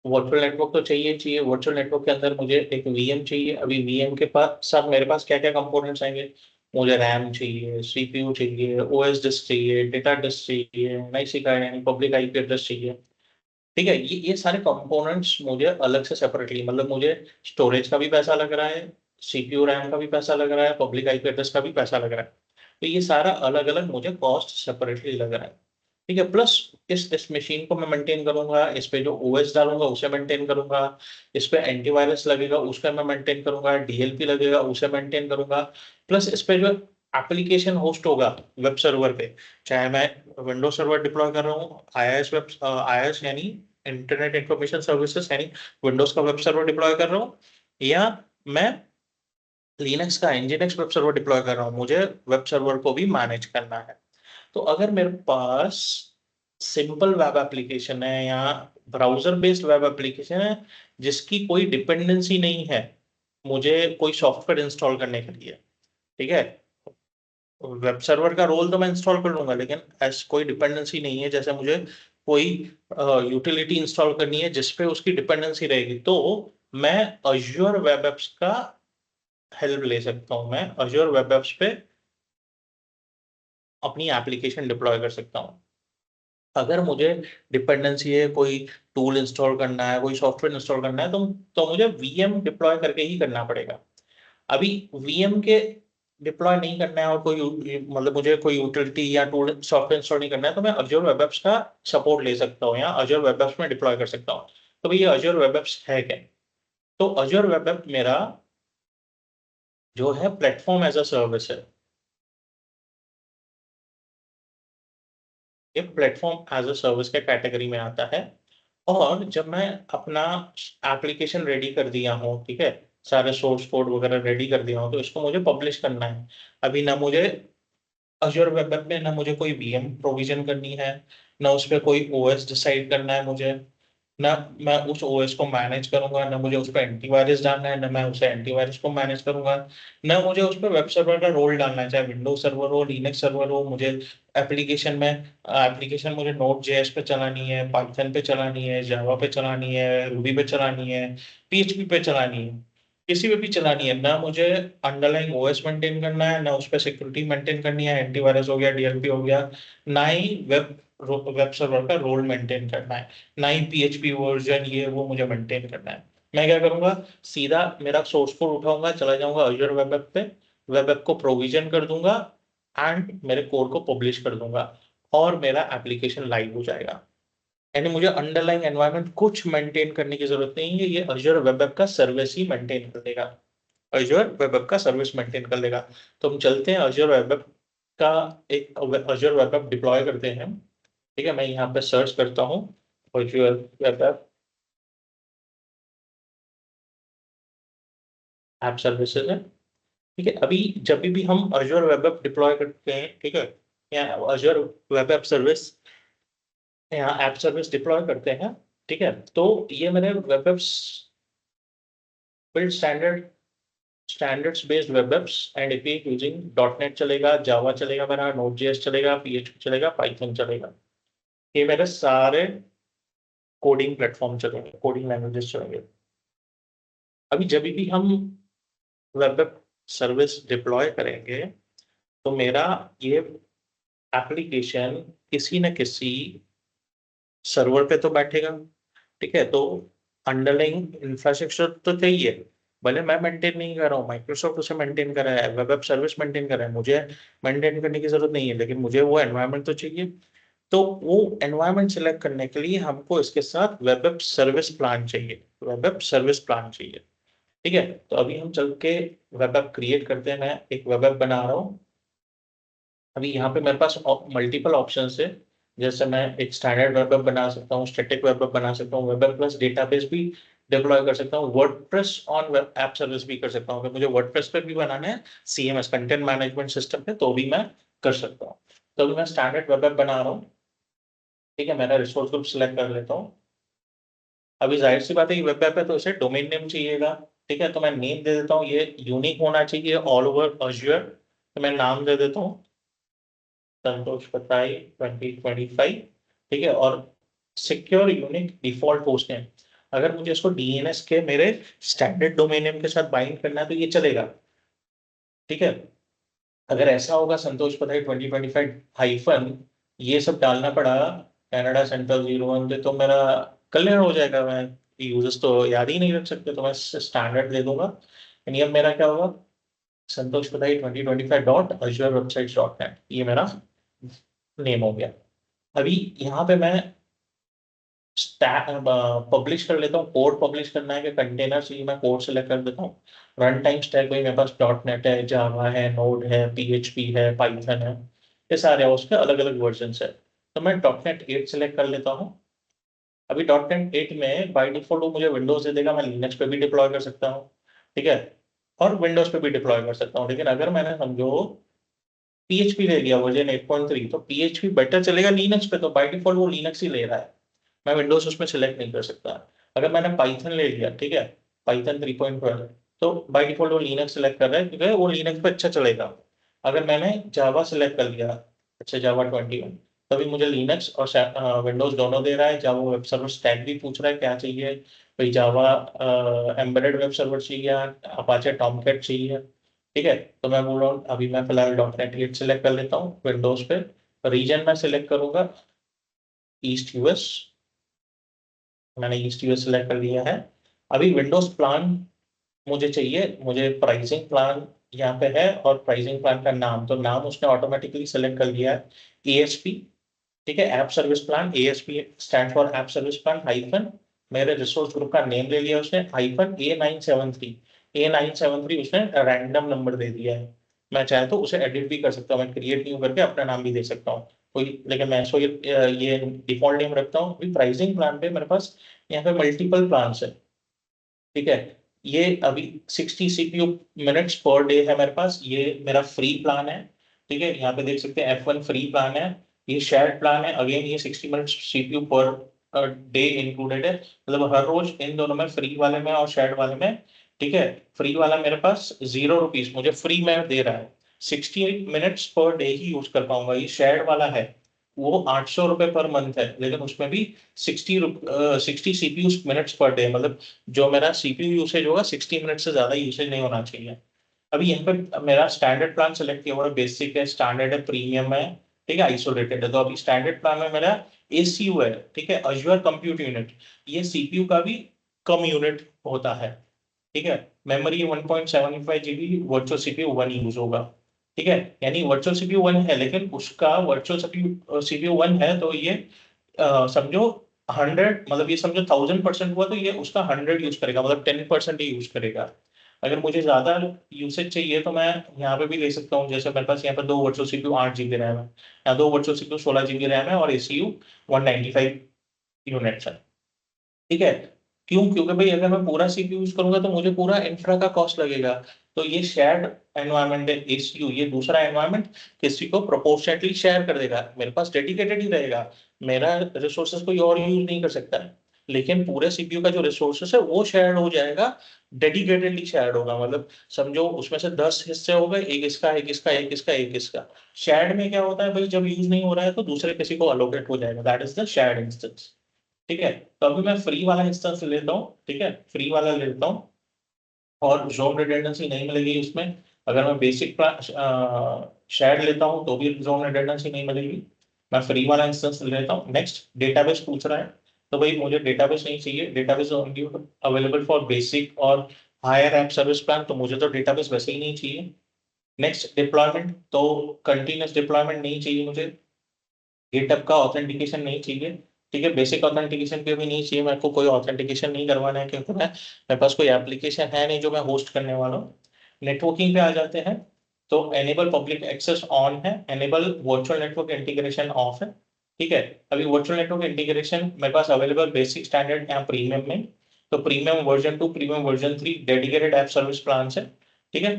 वर्चुअल नेटवर्क तो चाहिए चाहिए, वर्चुअल नेटवर्क के अंदर मुझे एक वीएम चाहिए। अभी वीएम के पास साथ मेरे पास क्या क्या कंपोनेंट्स आएंगे? मुझे रैम चाहिए, सीपीयू चाहिए, ओएस डिस्क चाहिए, डेटा डिस्क चाहिए, नहीं का यानी पब्लिक आईपी एड्रेस चाहिए। ठीक है, ये सारे कंपोनेंट्स मुझे अलग से सेपरेटली, मतलब मुझे स्टोरेज का भी पैसा लग रहा है, सीपीयू रैम का भी पैसा लग रहा है, पब्लिक आईपी एड्रेस का भी पैसा लग रहा है। तो ये सारा अलग अलग मुझे कॉस्ट सेपरेटली लग रहा है। ठीक है, प्लस इस मशीन को मैं मेंटेन करूंगा, इस पे जो ओएस डालूंगा उसे मेंटेन करूंगा, इस पे एंटीवायरस लगेगा उसका मैं मेंटेन करूंगा, डीएलपी लगेगा उसे मेंटेन करूंगा, प्लस इस पे जो एप्लीकेशन होस्ट होगा वेब सर्वर पे, चाहे मैं विंडोज सर्वर डिप्लॉय कर रहा हूँ, आईएस वेब, आईएस यानी इंटरनेट इंफॉर्मेशन सर्विसेज, यानी विंडोज का वेब सर्वर डिप्लॉय कर रहा हूँ, या मैं लिनक्स का एनजीएनएक्स वेब सर्वर डिप्लॉय कर रहा हूँ, मुझे वेब सर्वर को भी मैनेज करना है। तो अगर मेरे पास सिंपल वेब एप्लीकेशन है या ब्राउजर बेस्ड वेब एप्लीकेशन है जिसकी कोई डिपेंडेंसी नहीं है मुझे कोई सॉफ्टवेयर इंस्टॉल करने के लिए, ठीक है, वेब सर्वर का रोल तो मैं इंस्टॉल कर लूंगा, लेकिन ऐसा कोई डिपेंडेंसी नहीं है, जैसे मुझे कोई यूटिलिटी इंस्टॉल करनी है जिसपे उसकी डिपेंडेंसी रहेगी, तो मैं अज्योर वेब एप्स का हेल्प ले सकता हूँ। मैं अज्योर वेब एप्स पे अपनी एप्लीकेशन डिप्लॉय कर सकता हूँ। अगर मुझे डिपेंडेंसी है, कोई टूल इंस्टॉल करना है, कोई सॉफ्टवेयर इंस्टॉल करना है, तो मुझे वीएम डिप्लॉय करके ही करना पड़ेगा। अभी वीएम के डिप्लॉय नहीं करना है और कोई मतलब मुझे कोई यूटिलिटी या टूल सॉफ्टवेयर इंस्टॉल नहीं करना है, तो मैं अज्योर वेब एप्स का सपोर्ट ले सकता हूँ या अज्योर वेब एप्स में डिप्लॉय कर सकता हूँ। तो भाई ये अज्योर वेब एप्स है क्या? तो अज्योर वेब एप मेरा जो है प्लेटफॉर्म एज अ सर्विस है, ये प्लेटफॉर्म एज अ सर्विस के कैटेगरी में आता है। और जब मैं अपना एप्लीकेशन रेडी कर दिया हूँ, ठीक है, सारे सोर्स कोड वगैरह रेडी कर दिया हूँ, तो इसको मुझे पब्लिश करना है। अभी ना मुझे अज़ूर वेब ऐप में ना मुझे कोई वीएम प्रोविजन करनी है, ना उस पर कोई ओएस डिसाइड करना है मुझे, ना मैं उस ओएस को मैनेज करूंगा, ना मुझे उस पर एंटीवायरस डालना है, ना मैं उसे एंटीवायरस को मैनेज करूंगा, ना मुझे उस पर वेब सर्वर का रोल डालना है, चाहे विंडोज सर्वर हो, लिनक्स सर्वर हो। मुझे एप्लीकेशन मुझे नोड जेएस पे चलानी है, पाइथन पे चलानी है, जावा पे चलानी है, रूबी पे चलानी है, पीएचपी पे चलानी है, किसी पे भी चलानी है। ना मुझे अंडरलाइंग ओएस मेंटेन करना है, ना उस पर सिक्योरिटी मेंटेन करनी है, एंटीवायरस हो गया, डीएलपी हो गया, ना ही वेब सर्वर का रोल मेंटेन करना है, ना ही पीएचपी वर्जन ये वो मुझे मेंटेन करना है। मैं क्या करूंगा, सीधा मेरा सोर्स कोड उठाऊंगा, चला जाऊंगा अज़ूर वेब ऐप पे, वेब ऐप को प्रोविजन कर दूंगा एंड मेरे कोड को पब्लिश कर दूंगा। और मेरा एप्लीकेशन लाइव हो जाएगा। यानी मुझे अंडरलाइंग एनवायरनमेंट कुछ मेंटेन करने की जरूरत नहीं है, ये Azure वेब ऐप का सर्विस ही मेंटेन कर देगा। Azure वेब ऐप का सर्विस मेंटेन कर लेगा। तो हम चलते हैं Azure वेब ऐप का एक Azure वेब ऐप डिप्लॉय करते हैं। ठीक है, मैं यहाँ पे सर्च करता हूँ Azure वेब ऐप सर्विसेज है। ठीक है, अभी जब भी हम Azure वेब ऐप डिप्लॉय करते हैं, ठीक है, या Azure वेब ऐप सर्विस यहाँ ऐप सर्विस डिप्लॉय करते हैं, ठीक है, तो ये मेरे web apps build standards based web apps and API using dot net चलेगा, जावा चलेगा, मेरा नोड.js चलेगा, PHP चलेगा, पाइथन चलेगा। ये मेरे सारे कोडिंग प्लेटफॉर्म चलेंगे, कोडिंग लैंग्वेजेस चलेंगे। अभी जब भी हम वेब ऐप सर्विस डिप्लॉय करेंगे तो मेरा ये एप्लीकेशन किसी न किसी सर्वर पे तो बैठेगा। ठीक है, तो अंडरलाइंग इंफ्रास्ट्रक्चर तो चाहिए, भले मैं मेंटेन नहीं कर रहा हूँ, माइक्रोसॉफ्ट उसे मेंटेन कर रहा है, वेब ऐप सर्विस मेंटेन कर रहा है, मुझे मेंटेन करने की जरूरत नहीं है, लेकिन मुझे वो एनवायरनमेंट तो चाहिए। तो वो एनवायरनमेंट सिलेक्ट करने के लिए हमको इसके साथ वेब ऐप सर्विस प्लान चाहिए, वेब ऐप सर्विस प्लान चाहिए। ठीक है, तो अभी हम चल के वेब ऐप क्रिएट करते हैं, मैं एक वेब ऐप बना रहा हूँ। अभी यहाँ पे मेरे पास मल्टीपल ऑप्शंस है, जैसे मैं एक स्टैंडर्ड वेब ऐप बना सकता हूँ, स्टैटिक वेब ऐप बना सकता हूँ, वेब ऐप प्लस डेटाबेस भी डिप्लॉय कर सकता हूँ, WordPress on web app service भी कर सकता हूँ। अगर मुझे वर्डप्रेस पे भी बनाना है, CMS कंटेंट मैनेजमेंट सिस्टम पे, तो भी मैं कर सकता हूँ। तो अभी मैं स्टैंडर्ड वेब ऐप बना रहा हूँ। ठीक है, मैंने रिसोर्स ग्रुप सिलेक्ट कर लेता हूँ। अभी जाहिर सी बात है, ये वेब ऐप है तो इसे डोमेन नेम चाहिएगा। ठीक है, तो मैं नेम दे देता हूँ, ये यूनिक होना चाहिए ऑल ओवर Azure। तो मैं नाम दे देता हूँ संतोष पताई 2025। ठीक है, और secure unique default host name, अगर मुझे इसको DNS के मेरे स्टैंडर्ड डोमेन नेम के साथ बाइंड करना है तो ये चलेगा। ठीक है, अगर ऐसा होगा संतोष पताई 2025 हाइफन ये सब डालना पड़ा, कनाडा सेंट्रल 01 पे, तो मेरा कल्याण हो जाएगा। मैं यूजर्स तो याद ही नहीं रख सकते, तो मैं स्टैंडर्ड दे दूंगा। यानी अब मेरा क्या होगा, संतोष पताई 2025.azurewebsites.net, ये मेरा नेम हो गया। अभी यहाँ पे मैं पब्लिश कर लेता हूँ, कोड पब्लिश करना है कि कंटेनर चाहिए, मैं कोड सेलेक्ट कर देता हूँ। रन टाइम स्टैक भाई मेरे पास .NET है, जावा है, नोड है, PHP है, पाइथन है, ये सारे हैं, उसके अलग अलग वर्जन है। तो मैं .NET 8 सेलेक्ट कर लेता हूँ। अभी .NET 8 में बाय डिफॉल्ट वो मुझे विंडोज दे देगा, मैं लिनक्स पे भी डिप्लॉय कर सकता हूँ। ठीक है, और विंडोज पे भी डिप्लॉय कर सकता हूँ, लेकिन अगर मैंने समझो PHP ले लिया वर्जन 8.3, तो PHP बेटर चलेगा लिनक्स पे, तो बाय डिफॉल्ट वो लिनक्स ही ले रहा है, मैं विंडोज उसमें सिलेक्ट नहीं कर सकता। अगर मैंने पाइथन ले लिया, ठीक है, पाइथन 3.12, तो बाय डिफॉल्ट वो लिनक्स सिलेक्ट कर रहा है क्योंकि वो लिनक्स पे अच्छा चलेगा। अगर मैंने जावा सिलेक्ट कर लिया, अच्छा जावा 21, तभी मुझे लिनक्स और विंडोज दोनों दे रहा है। जावा वेब सर्वर स्टैक भी पूछ रहा है क्या चाहिए, भाई जावा एम्बेडेड वेब सर्वर चाहिए या अपाचे टॉमकैट चाहिए। ठीक है, तो मैं बोल रहा हूँ अभी मैं फिलहाल .NET 8 सेलेक्ट कर लेता हूँ विंडोज पे। रीजन मैं सिलेक्ट करूंगा ईस्ट यूएस, मैंने ईस्ट यूएस सेलेक्ट कर लिया है। अभी विंडोज प्लान मुझे चाहिए, मुझे प्राइसिंग प्लान यहाँ पे है, और प्राइसिंग प्लान का नाम, तो नाम उसने ऑटोमेटिकली सेलेक्ट कर लिया है ASP। ठीक है, app service plan, ASP stand for app service plan hyphen, मेरे रिसोर्स ग्रुप का नेम ले लिया उसने, हाइफन A973 उसने रैंडम नंबर दे दिया है। मैं चाहे तो उसे एडिट भी कर सकता हूँ, मैं क्रिएट न्यू करके अपना नाम भी दे सकता हूँ कोई, लेकिन मैं इसको ये डिफॉल्ट नेम रखता हूँ। अभी प्राइसिंग प्लान पे मेरे पास यहाँ पे मल्टीपल प्लान है। ठीक है, ये अभी 60 CPU मिनट्स पर डे है मेरे पास, ये मेरा फ्री प्लान है। ठीक है, यहाँ पे देख सकते हैं F1 फ्री प्लान है। ये शेयर्ड प्लान है, अगेन ये 60 minutes CPU per day included है, मतलब हर रोज इन दोनों में, फ्री वाले में और शेयर्ड वाले में। ठीक है, फ्री वाला मेरे पास ₹0 मुझे फ्री में दे रहा है, 60 मिनट्स पर डे ही यूज कर पाऊंगा। ये शेयर्ड वाला है, वो ₹800 पर मंथ है, लेकिन उसमें भी 60 CPU मिनट्स पर डे, मतलब जो मेरा CPU यूसेज होगा 60 मिनट से ज्यादा यूसेज नहीं होना चाहिए। अभी यहाँ पे मेरा स्टैंडर्ड प्लान सेलेक्ट किया हुआ है, बेसिक है, स्टैंडर्ड है, प्रीमियम है, ठीक है, आइसोलेटेड है। तो अभी स्टैंडर्ड प्लान में मेरा ACU है, ठीक है, अज्योर कंप्यूट यूनिट, ये CPU का भी कम यूनिट होता है। ठीक है, memory 1.75 GB, virtual CPU 1 use होगा। ठीक है, यानी वर्चुअल सीपीयू 1 है, लेकिन उसका वर्चुअल सीपीयू 1 है तो ये समझो 100, मतलब ये समझो 1000% हुआ तो ये उसका 100 यूज करेगा, मतलब 10% ही यूज करेगा। अगर मुझे ज्यादा यूसेज चाहिए तो मैं यहाँ पे भी ले सकता हूँ, जैसे मेरे पास यहाँ पे 2 वर्चुअल सीपीयू 8 GB रैम है, या 2 वर्चुअल सीपीयू 16 GB रैम है, और एसीयू 195 यूनिट्स है। ठीक है, क्यों? क्योंकि भाई अगर मैं पूरा सीपीयू यूज करूंगा तो मुझे पूरा इंफ्रा का कॉस्ट लगेगा। तो ये शेयर्ड एनवायरनमेंट है एसीयू, ये दूसरा एनवायरनमेंट किसी को प्रोपोर्शनेटली शेयर कर देगा, मेरे पास डेडिकेटेड ही रहेगा, मेरा रिसोर्सेज कोई और यूज नहीं कर सकता है। लेकिन पूरे सीपीयू का जो रिसोर्सेस है वो शेयर हो जाएगा, डेडिकेटेडली शेयर होगा, मतलब समझो उसमें से 10 हिस्से हो गए, एक इसका, एक इसका, एक इसका, एक इसका। शेयर्ड में क्या होता है भाई, जब यूज नहीं हो रहा है तो दूसरे किसी को अलोकेट हो जाएगा, that is the shared instance. ठीक है, तो अभी मैं फ्री वाला इंस्टेंस लेता हूँ, ठीक है, फ्री वाला लेता हूँ, और जोन रिडंडेंसी नहीं मिलेगी उसमें। अगर मैं बेसिक शेयर लेता हूँ तो भी जोन रिडंडेंसी नहीं मिलेगी। मैं फ्री वाला इंस्टेंस लेता हूँ। नेक्स्ट, डेटाबेस पूछ रहा है, तो भाई मुझे डेटाबेस नहीं चाहिए, database only available for basic और हायर ऐप सर्विस प्लान, तो मुझे तो डेटाबेस वैसे ही नहीं चाहिए। नेक्स्ट, डिप्लॉयमेंट, तो कंटिन्यूस डिप्लॉयमेंट नहीं चाहिए मुझे, गिटहब का ऑथेंटिकेशन नहीं चाहिए। ठीक है, बेसिक ऑथेंटिकेशन पे भी नहीं चाहिए, मेरे को कोई ऑथेंटिकेशन नहीं करवाना है, क्योंकि मेरे पास कोई एप्लीकेशन है नहीं जो मैं होस्ट करने वाला हूँ। नेटवर्किंग पे आ जाते हैं, तो एनेबल पब्लिक एक्सेस ऑन है, enable virtual network integration of है। ठीक है, अभी वर्चुअल नेटवर्क इंटीग्रेशन मेरे पास अवेलेबल बेसिक, स्टैंडर्ड या प्रीमियम में। तो premium version 2, premium version 3 dedicated app service plan है। ठीक है,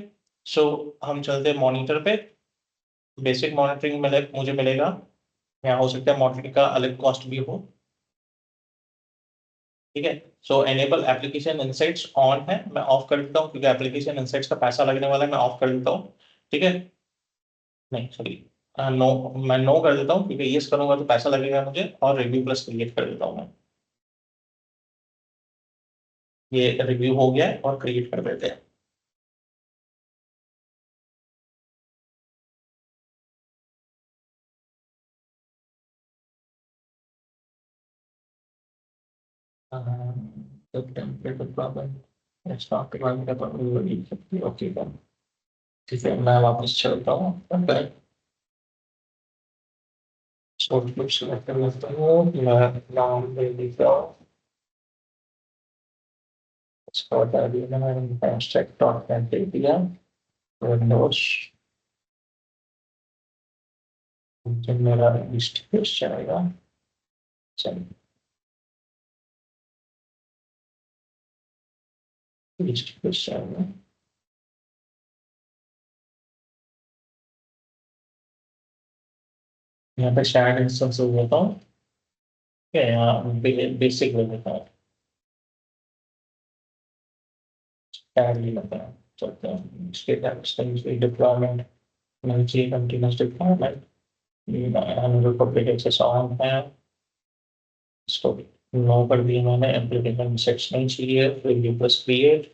सो हम चलते हैं मॉनिटर पे। बेसिक मॉनिटरिंग मुझे मिलेगा, या हो सकता है मॉनिटरिंग का अलग कॉस्ट भी हो। ठीक है, सो एनेबल एप्लीकेशन इंसाइट्स ऑन है, मैं ऑफ कर देता हूँ, क्योंकि एप्लीकेशन इंसाइट्स का पैसा लगने वाला है, मैं ऑफ कर देता हूँ। ठीक है, नहीं सॉरी, नो, मैं नो कर देता हूँ, क्योंकि यस करूंगा तो पैसा लगेगा मुझे, और रिव्यू प्लस क्रिएट कर देता हूँ मैं। ये रिव्यू हो गया है, और क्रिएट कर देते हैं। ओके, ठीक है, मैं वापस चलता हूँ। शॉर्ट सेलेक्ट कर लेता हूँ, मैं नाम दे देता हूँ, इसको बता दिया मैंने, abstract डॉट नेट दे दिया, विंडोज, जब मेरा लिस्ट पेज जाएगा। चलिए, लिस्ट पेज जाएगा। यहाँ पे शायद इंस्टेंस हो जाता हूँ, ठीक है, यहाँ बेसिक ले लेता हूँ, शायद नहीं लेता हूँ, चलते हैं स्टेट एक्सटेंस डिप्लॉयमेंट, नहीं चाहिए continuous deployment, public access on है, इसको नो कर दिया मैंने, एप्लीकेशन सेट्स नहीं चाहिए, फिर बस क्रिएट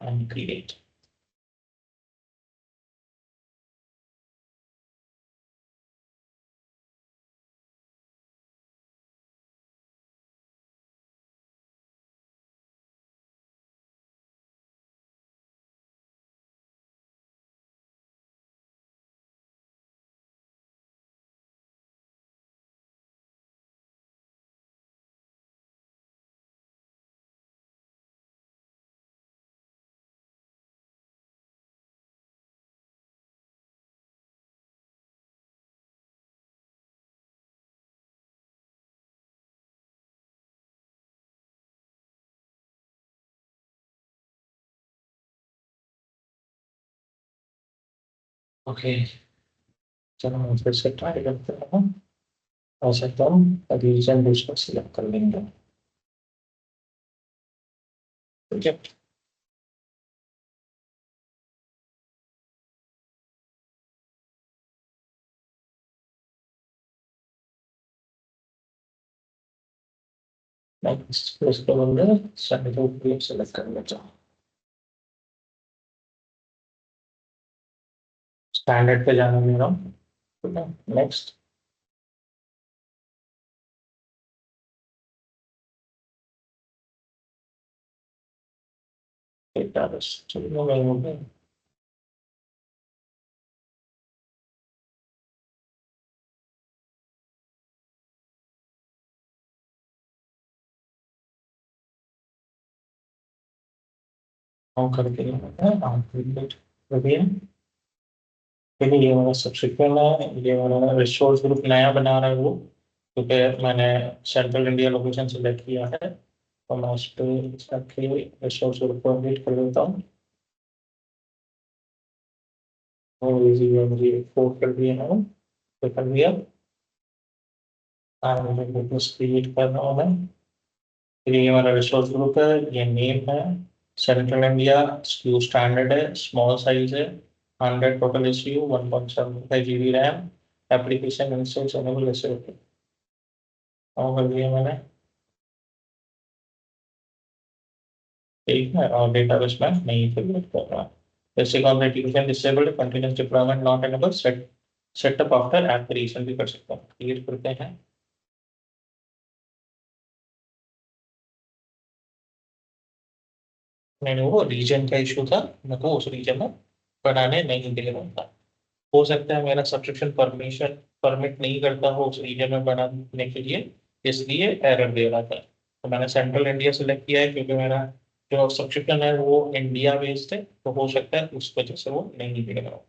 एंड क्रिएट। ओके, चलो मैं फिर से ट्राई करते हैं, हो सकता हूँ रीजन दूसरा सिलेक्ट कर लेंगे। ठीक है, मैं इसको बोलूँगा सेलेक्ट कर लेता हूँ, स्टैंडर्ड पे जाने दे रहा हूँ। ठीक है, नेक्स्ट, डेटा बस, चलिए मैं हो गया। ऑन करके ऑन कंप्लीट कर दिया। फिर ये मेरा सब्सक्रिप्शन है, ये मेरा रिसोर्स ग्रुप नया बना रहा है वो, क्योंकि मैंने सेंट्रल इंडिया लोकेशन सेलेक्ट किया है, तो मैं उस पर जाके रिसोर्स ग्रुप को एडिट कर देता हूँ। और इजी है, मुझे एक्सपोर्ट कर दिया है, तो कर दिया। मुझे फोटोज क्रिएट कर रहा हूँ मैं। फिर ये हमारा रिसोर्स ग्रुप है, ये नेम है, सेंट्रल इंडिया, SKU स्टैंडर्ड है, स्मॉल साइज है, 100 total SKU, 1.75 GB RAM, application install enable ऐसे होते हैं। और कर दिया मैंने, ठीक है। और डेटाबेस में नहीं क्रिएट कर रहा। Basic authentication disabled, continuous deployment not enable, setup after app creation भी कर सकता हूँ। क्लियर करते हैं। मैंने वो रीजन का इशू था, मेरे को उस रीजन में बनाने नहीं दे रहा था। हो सकता है मेरा सब्सक्रिप्शन परमिशन परमिट नहीं करता हो उस रीजन में बनाने के लिए, इसलिए एरर दे रहा था। तो मैंने सेंट्रल इंडिया सेलेक्ट किया है, क्योंकि मेरा जो सब्सक्रिप्शन है वो इंडिया बेस्ड है, तो हो सकता है उस वजह से वो नहीं दे रहा हो।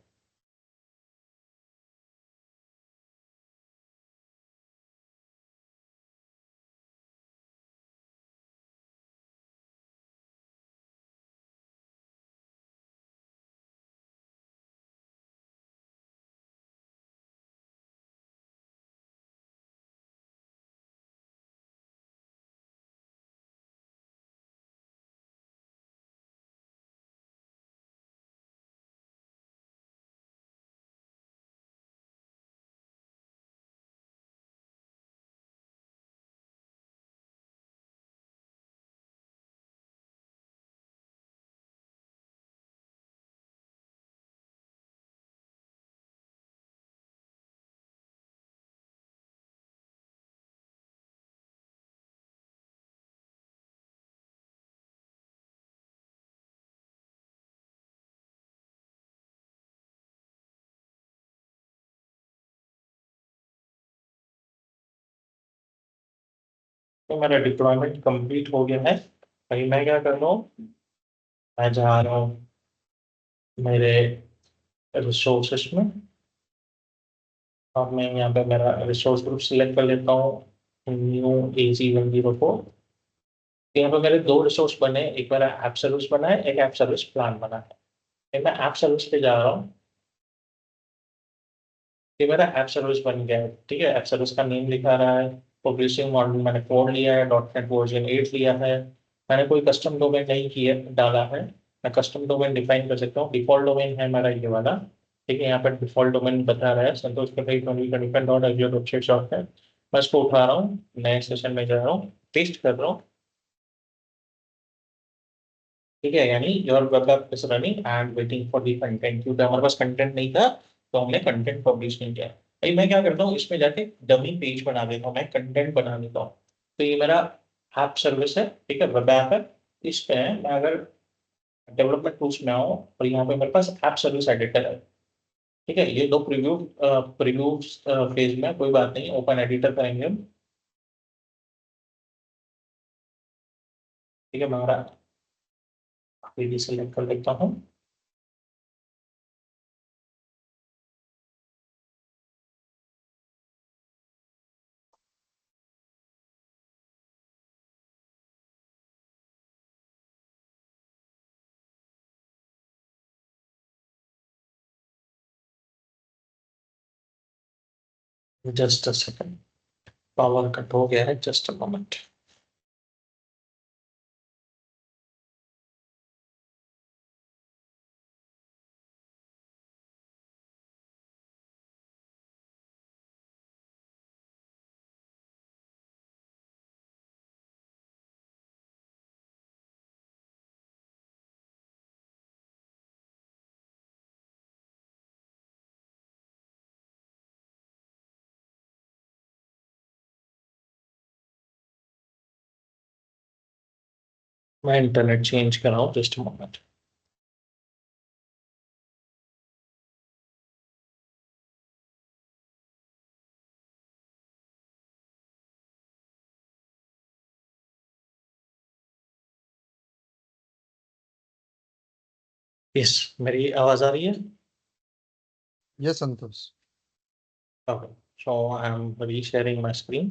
तो मेरा डिप्लॉयमेंट कंप्लीट हो गया है। अभी मैं क्या कर रहा हूँ, मैं जा रहा हूँ मेरे रिसोर्सेस में, और मैं यहाँ पे मेरा रिसोर्स ग्रुप सिलेक्ट कर लेता हूँ, न्यू AC 104। यहाँ पे मेरे दो रिसोर्स बने, एक मेरा ऐप सर्विस बना है, एक ऐप सर्विस प्लान बना है। मैं ऐप सर्विस पे जा रहा हूँ। ये मेरा ऐप सर्विस बन गया है, ठीक है। ऐप सर्विस का नेम लिखा रहा है, पब्लिशिंग मॉडल मैंने कोड लिया है, .NET वर्जन 8 लिया है। मैंने कोई कस्टम डोमेन नहीं किया डाला है। मैं कस्टम डोमेन डिफाइन कर सकता हूँ। डिफॉल्ट डोमेन है मेरा ये वाला, ठीक है। यहाँ पर डिफॉल्ट डोमेन बता रहा है संतोष पटेल 2025.azure.shop है। मैं इसको उठा रहा हूँ, नए सेशन में जा रहा हूँ, पेस्ट कर रहा हूँ, ठीक है। यानी your web app is running and waiting for the content, क्योंकि हमारे पास कंटेंट नहीं था, तो हमने कंटेंट पब्लिश नहीं किया। भाई मैं क्या करता हूँ, इसमें जाके डमी पेज बना देता हूँ, मैं कंटेंट बना देता हूँ। तो ये मेरा ऐप सर्विस है, ठीक है, वेब ऐप है। इस पे मैं अगर डेवलपमेंट टूल्स में आऊँ, और यहाँ पे मेरे पास ऐप सर्विस एडिटर है, ठीक है। ये दो प्रीव्यू प्रीव्यू फेज में, कोई बात नहीं, ओपन एडिटर करेंगे हम, ठीक है। मैं मेरा पीडी सेलेक्ट कर लेता हूँ। Just a second, power cut हो गया है, जस्ट अ मोमेंट। मैं इंटरनेट चेंज कर रहा हूँ, जस्ट मोमेंट। यस, मेरी आवाज आ रही है? Yes, Santosh. Okay, so I am resharing my screen.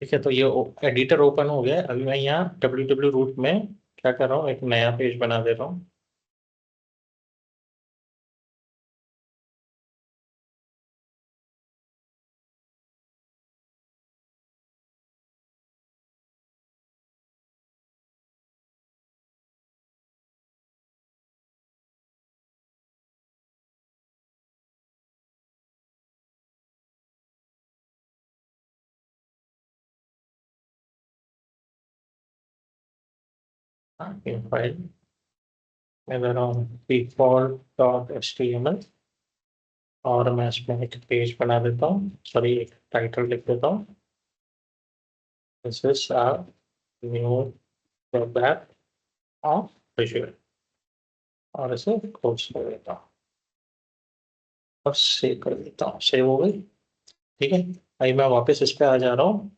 ठीक है, तो ये एडिटर ओपन हो गया है। अभी मैं यहाँ www रूट में क्या कर रहा हूँ, एक नया पेज बना दे रहा हूँ। हाँ, ये फाइल मैं दे रहा हूँ default.html, और मैं इसमें एक पेज बना देता हूँ, सॉरी एक टाइटल लिख देता हूँ। This is a new web app of visual, और इसे क्लोज कर देता हूँ और सेव कर देता हूँ। सेव हो गई। ठीक है, अभी मैं वापस इस पे आ जा रहा हूँ।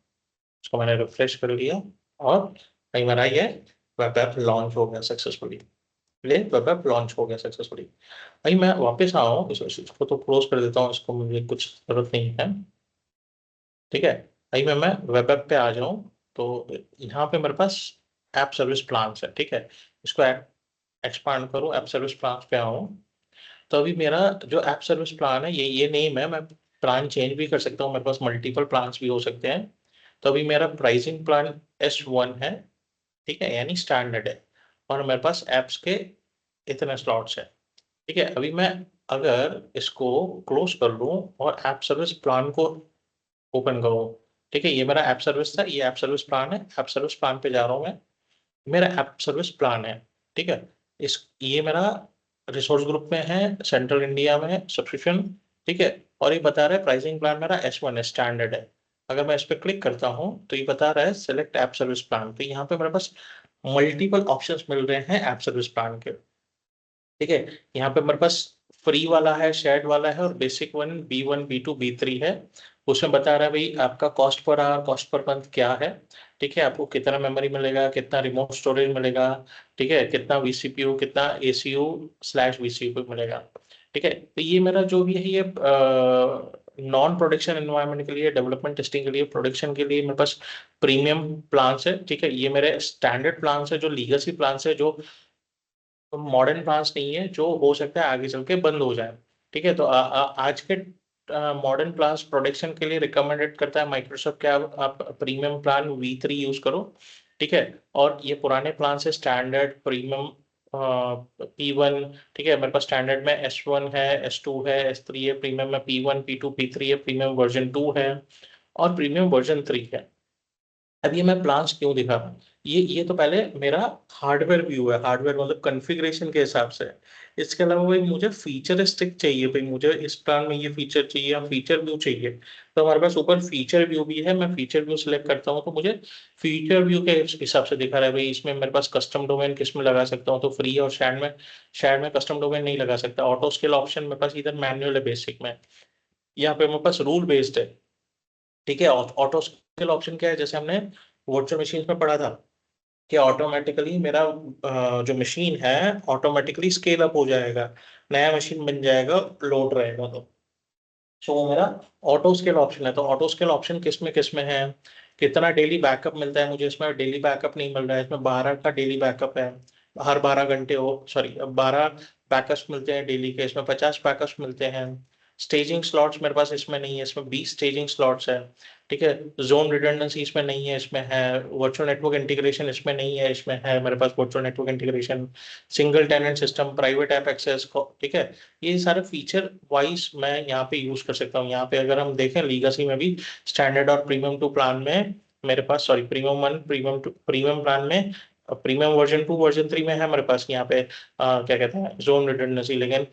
इसको मैंने रिफ्रेश कर लिया और अभी मेरा ये वेब ऐप लॉन्च हो गया सक्सेसफुली। ले, वेब ऐप लॉन्च हो गया सक्सेसफुली। अभी मैं वापस आया हूँ, इसको तो क्लोज कर देता हूँ, इसको मुझे कुछ जरूरत नहीं है। ठीक है, अभी मैं वेब ऐप पे आ जाऊँ तो यहाँ पे मेरे पास ऐप सर्विस प्लान है। ठीक है, इसको एक्सपांड करूँ, ऐप सर्विस प्लान पे आऊँ तो अभी मेरा जो ऐप सर्विस प्लान है ये नेम है। मैं प्लान चेंज भी कर सकता हूँ, मेरे पास मल्टीपल प्लान्स भी हो सकते हैं। तो अभी मेरा प्राइसिंग प्लान S1 है। ठीक है, यानी स्टैंडर्ड है, और मेरे पास एप्स के इतने स्लॉट्स है। ठीक है, अभी मैं अगर इसको क्लोज कर लूँ और ऐप सर्विस प्लान को ओपन करूँ। ठीक है, ये मेरा ऐप सर्विस था, ये ऐप सर्विस प्लान है। ऐप सर्विस प्लान पे जा रहा हूँ मैं, मेरा ऐप सर्विस प्लान है। ठीक है, इस ये मेरा रिसोर्स ग्रुप में है, सेंट्रल इंडिया में है सब्सक्रिप्शन। ठीक है, और ये बता रहा है प्राइसिंग प्लान मेरा S1 है, स्टैंडर्ड है। अगर मैं इस पर क्लिक करता हूँ तो ये बता रहा है सिलेक्ट ऐप सर्विस प्लान। तो यहाँ पे मेरे पास मल्टीपल ऑप्शंस मिल रहे हैं ऐप सर्विस प्लान के। ठीक है, यहाँ पे मेरे पास फ्री वाला है, शेयर्ड वाला है, और basic one B1 B2 B3 है। उसमें बता रहा है भाई आपका cost per hour, cost per month क्या है। ठीक है, आपको कितना मेमोरी मिलेगा, कितना रिमोट स्टोरेज मिलेगा। ठीक है, कितना VCPU, कितना ACU/VCU मिलेगा। ठीक है, तो ये मेरा जो भी है ये नॉन प्रोडक्शन एनवायरनमेंट के लिए, डेवलपमेंट टेस्टिंग के लिए, प्रोडक्शन के लिए मेरे पास प्रीमियम प्लान्स है। ठीक है, ये मेरे स्टैंडर्ड प्लान्स है, जो लीगेसी प्लान्स है, जो मॉडर्न प्लान्स नहीं है, जो हो सकता है आगे चल के बंद हो जाए। ठीक है, तो आज के मॉडर्न प्लान्स प्रोडक्शन के लिए रिकमेंडेड करता है माइक्रोसॉफ्ट के आप प्रीमियम प्लान V3 यूज करो। ठीक है, और ये पुराने प्लान से स्टैंडर्ड प्रीमियम P1। ठीक है, मेरे पास स्टैंडर्ड में S1 है, S2 है, S3 है, प्रीमियम में P1 P2 P3 है, प्रीमियम वर्जन 2 है, और प्रीमियम वर्जन 3 है। अब ये मैं प्लान्स क्यों दिखा रहा हूँ, ये तो पहले मेरा हार्डवेयर व्यू है, हार्डवेयर मतलब कॉन्फ़िगरेशन के हिसाब से है। इसके अलावा भाई मुझे फीचरिस्टिक चाहिए, भाई मुझे इस प्लान में ये फीचर चाहिए या फीचर व्यू चाहिए। तो हमारे पास ऊपर फीचर व्यू भी है, मैं फीचर व्यू सिलेक्ट करता हूँ तो मुझे फीचर व्यू के हिसाब से दिखा रहा है। भाई इसमें मेरे पास कस्टम डोमेन किस में लगा सकता हूँ, तो फ्री और शेयर में कस्टम डोमेन नहीं लगा सकता। ऑटो स्केल ऑप्शन मेरे पास इधर मैनुअल है, बेसिक में। यहाँ पे मेरे पास रूल बेस्ड है। ठीक है, ऑटो स्केल ऑप्शन क्या है, जैसे हमने वर्चुअल मशीन में पढ़ा था कि ऑटोमेटिकली मेरा जो मशीन है ऑटोमेटिकली स्केल अप हो जाएगा, नया मशीन बन जाएगा, लोड रहेगा। तो वो मेरा ऑटो स्केल ऑप्शन है। तो ऑटो स्केल ऑप्शन किस में है, कितना डेली बैकअप मिलता है मुझे, इसमें डेली बैकअप नहीं मिल रहा है, इसमें 12 का डेली बैकअप है। हर 12 घंटे हो, सॉरी 12 बैकअप्स मिलते हैं डेली के, इसमें 50 बैकअप्स मिलते हैं। स्टेजिंग स्लॉट्स मेरे पास इसमें नहीं है, इसमें 20 स्टेजिंग स्लॉट्स है। ठीक है, जोन रिडंडेंसी इसमें नहीं है, इसमें है। वर्चुअल नेटवर्क इंटीग्रेशन इसमें नहीं है, इसमें है मेरे पास virtual network integration. Single tenant system, private app access. ठीक है, ये सारे फीचर वाइज मैं यहाँ पे यूज कर सकता हूँ। यहाँ पे अगर हम देखें लीगेसी में भी स्टैंडर्ड और प्रीमियम 2 प्लान में मेरे पास, sorry premium 1 premium 2 premium plan में अब प्रीमियम वर्जन 2 वर्जन 3 में है मेरे पास यहाँ पे क्या कहते हैं जोन रिडंडेंसी, लेकिन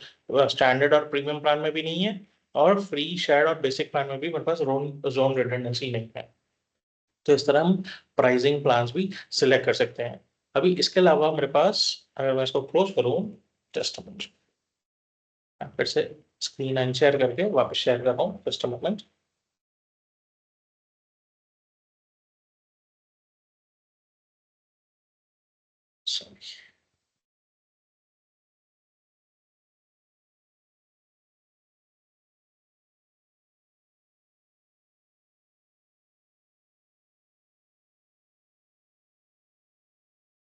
स्टैंडर्ड और प्रीमियम प्लान में भी नहीं है, और फ्री शेयर्ड और बेसिक प्लान में भी मेरे पास जोन रिडंडेंसी नहीं है। तो इस तरह हम प्राइसिंग प्लान्स भी सिलेक्ट कर सकते हैं। अभी इसके अलावा मेरे पास, अगर मैं इसको क्लोज करूँ, जस्ट फिर से स्क्रीन अनशेयर करके वापस शेयर कर रहा हूँ, just a moment. Sorry,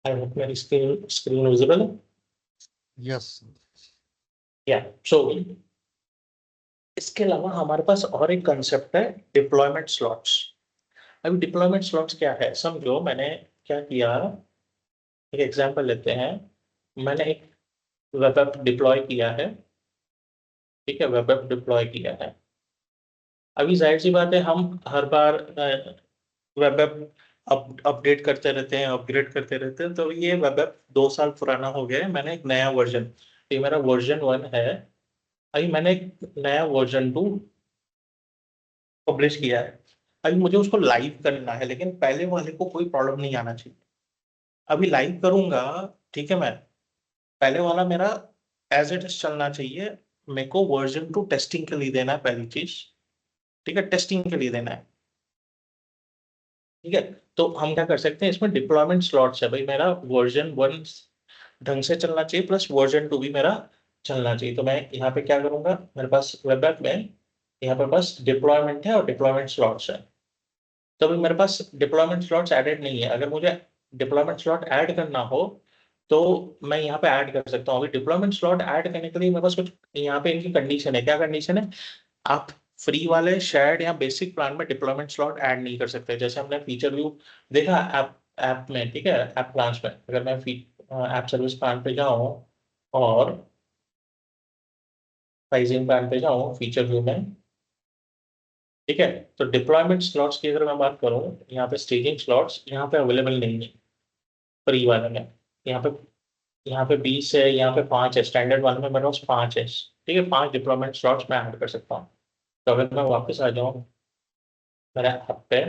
I hope मेरी स्क्रीन स्क्रीन विजिबल है। Yes. या सो इसके अलावा हमारे पास और एक कंसेप्ट है, डिप्लॉयमेंट स्लॉट्स। अभी डिप्लॉयमेंट स्लॉट्स क्या है, समझो मैंने क्या किया। एक एग्जांपल लेते हैं, मैंने एक वेब ऐप डिप्लॉय किया है। ठीक है, वेब ऐप डिप्लॉय किया है। अभी जाहिर सी बात है, हम हर बार वेब ऐप अपडेट करते रहते हैं, अपग्रेड करते रहते हैं। तो ये वेब ऐप 2 साल पुराना हो गया है, मैंने एक नया वर्जन, ये मेरा वर्जन 1 है, अभी मैंने एक नया वर्जन 2 पब्लिश किया है। अभी मुझे उसको लाइव करना है, लेकिन पहले वाले को कोई प्रॉब्लम नहीं आना चाहिए। अभी लाइव करूंगा, ठीक है, मैं पहले वाला मेरा एज इट इज चलना चाहिए। मेरे को वर्जन 2 टेस्टिंग के लिए देना है, पहली चीज। ठीक है, टेस्टिंग के लिए देना है। ठीक है, तो हम क्या कर सकते हैं, इसमें डिप्लॉयमेंट स्लॉट्स है भाई, मेरा वर्जन 1 ढंग से चलना चाहिए, प्लस वर्जन 2 भी मेरा चलना चाहिए। तो मैं यहाँ पे क्या करूंगा, मेरे पास वेब ऐप में यहाँ पे बस डिप्लॉयमेंट है और डिप्लॉयमेंट स्लॉट्स है। तो अभी मेरे पास डिप्लॉयमेंट स्लॉट्स एडेड नहीं है। अगर मुझे डिप्लॉयमेंट स्लॉट ऐड करना हो तो मैं यहाँ पे ऐड कर सकता हूँ। अभी डिप्लॉयमेंट स्लॉट ऐड करने के लिए मेरे पास कुछ यहाँ पे इनकी कंडीशन है। क्या कंडीशन है, आप फ्री वाले शेयर्ड या बेसिक प्लान में डिप्लॉयमेंट स्लॉट ऐड नहीं कर सकते। जैसे हमने फीचर व्यू देखा ऐप ऐप में, ठीक है, ऐप प्लान्स में, अगर मैं ऐप सर्विस प्लान पे जाऊँ और प्राइसिंग प्लान पे जाऊँ फीचर व्यू में, ठीक है, तो डिप्लॉयमेंट स्लॉट्स की अगर मैं बात करूँ, यहाँ पे स्टेजिंग स्लॉट्स यहाँ पे अवेलेबल नहीं है फ्री वाले में। यहाँ पे यहाँ पे 20 है, यहाँ पे 5 है, स्टैंडर्ड वाले में मेरे पास 5 है। ठीक है, 5 डिप्लॉयमेंट स्लॉट्स मैं ऐड कर सकता हूँ। तो अगर मैं वापस आ जाऊँ मेरे ऐप पे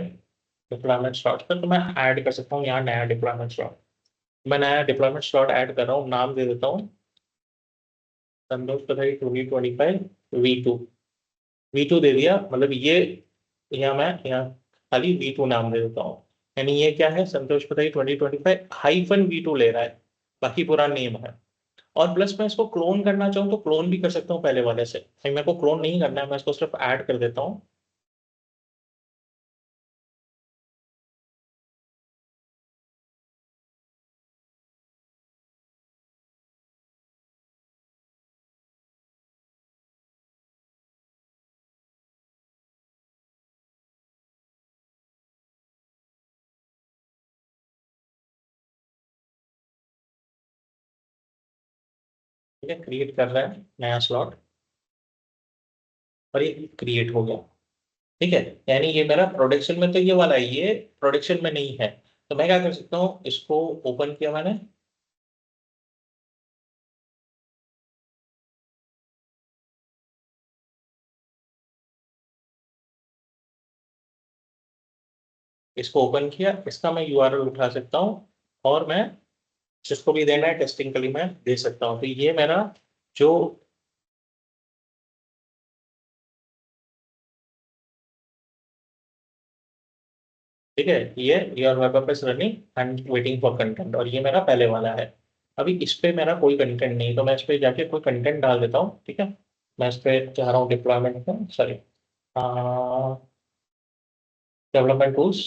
डिप्लॉयमेंट स्लॉट पर, तो मैं ऐड कर सकता हूँ यहाँ नया डिप्लॉयमेंट स्लॉट। मैं नया डिप्लॉयमेंट स्लॉट ऐड कर रहा हूँ, नाम दे देता हूँ संतोष पथरी 2025 V2 दे दिया। मतलब ये यहाँ मैं यहाँ खाली V2 नाम दे देता हूँ। यानी ये क्या है, संतोष पथरी 2025 -V2 ले रहा है, बाकी पूरा नेम है। और प्लस मैं इसको क्लोन करना चाहूँ तो क्लोन भी कर सकता हूँ पहले वाले से। मेरे को क्लोन नहीं करना है, मैं इसको सिर्फ ऐड कर देता हूँ। ठीक है, क्रिएट कर रहा है नया स्लॉट और ये क्रिएट हो गया। ठीक है, यानी ये मेरा प्रोडक्शन में तो ये वाला है, ये प्रोडक्शन में नहीं है। तो मैं क्या कर सकता हूँ, इसको ओपन किया मैंने, इसको ओपन किया, इसका मैं यूआरएल उठा सकता हूँ और मैं जिसको भी देना है टेस्टिंग के लिए मैं दे सकता हूँ। तो ये मेरा जो, ठीक है, ये your web app is running and waiting for content, और ये मेरा पहले वाला है। अभी इस पे मेरा कोई कंटेंट नहीं, तो मैं इस पे जाके कोई कंटेंट डाल देता हूँ। ठीक है, मैं इस पे जा रहा हूँ डिप्लॉयमेंट में, sorry, development tools,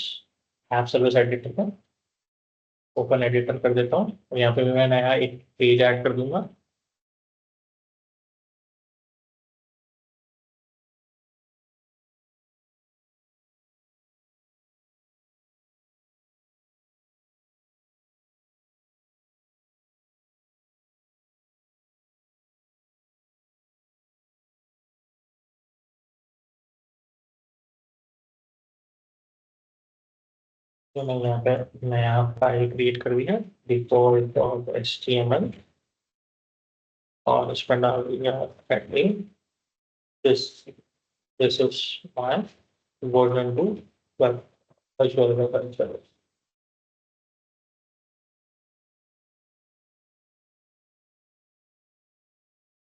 app service editor का ओपन एडिटर कर देता हूँ, और यहाँ पे भी मैं नया एक पेज ऐड कर दूंगा। तो मैं यहाँ पे नया फाइल क्रिएट कर दिया default.html और उस पर डाल दिया heading this this is my version 2 web Azure Web Service।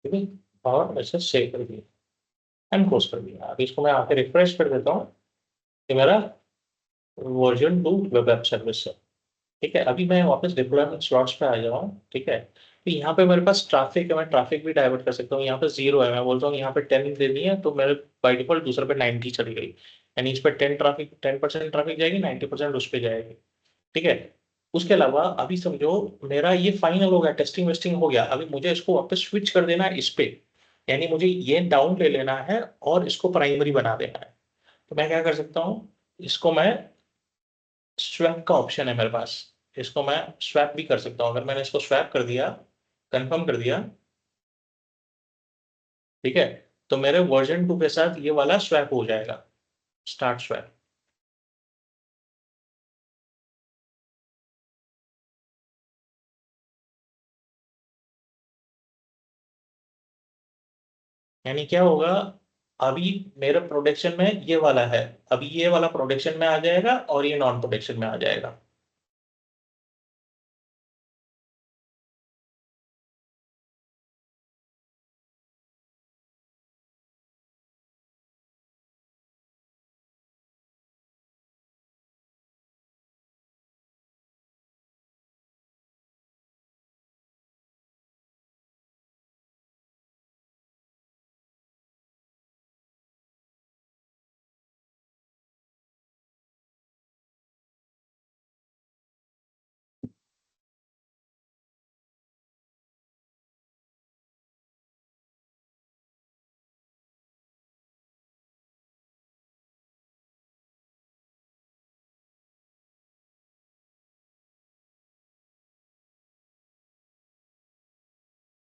ठीक है, और इसे सेव कर दिया एंड क्लोज कर दिया। अभी इसको मैं आके रिफ्रेश कर देता हूँ कि मेरा वर्जन 2 वेब ऐप सर्विस है। ठीक है, अभी मैं वापस डिप्लॉयमेंट स्लॉट्स पे आ जाऊँ। ठीक है, तो यहाँ पे मेरे पास ट्रैफिक है, मैं ट्रैफिक भी डाइवर्ट कर सकता हूँ। यहाँ पे 0 है, मैं बोलता हूँ यहाँ पे 10 देनी है, तो मेरे बाई डिफॉल्ट दूसरे पे 90 चली गई। यानी इस पे 10% ट्रैफिक जाएगी, 90% उस पे जाएगी। ठीक है, उसके अलावा अभी समझो मेरा ये फाइनल हो गया, टेस्टिंग वेस्टिंग हो गया। अभी मुझे इसको वापस स्विच कर देना है इस पे, यानी मुझे ये डाउन ले लेना है और इसको प्राइमरी बना देना है। तो मैं क्या कर सकता हूँ, इसको मैं स्वैप का ऑप्शन है मेरे पास, इसको मैं स्वैप भी कर सकता हूँ। अगर मैंने इसको स्वैप कर दिया, कंफर्म कर दिया, ठीक है, तो मेरे वर्जन 2 के साथ ये वाला स्वैप हो जाएगा, स्टार्ट स्वैप। यानी क्या होगा, अभी मेरे प्रोडक्शन में ये वाला है, अभी ये वाला प्रोडक्शन में आ जाएगा और ये नॉन प्रोडक्शन में आ जाएगा।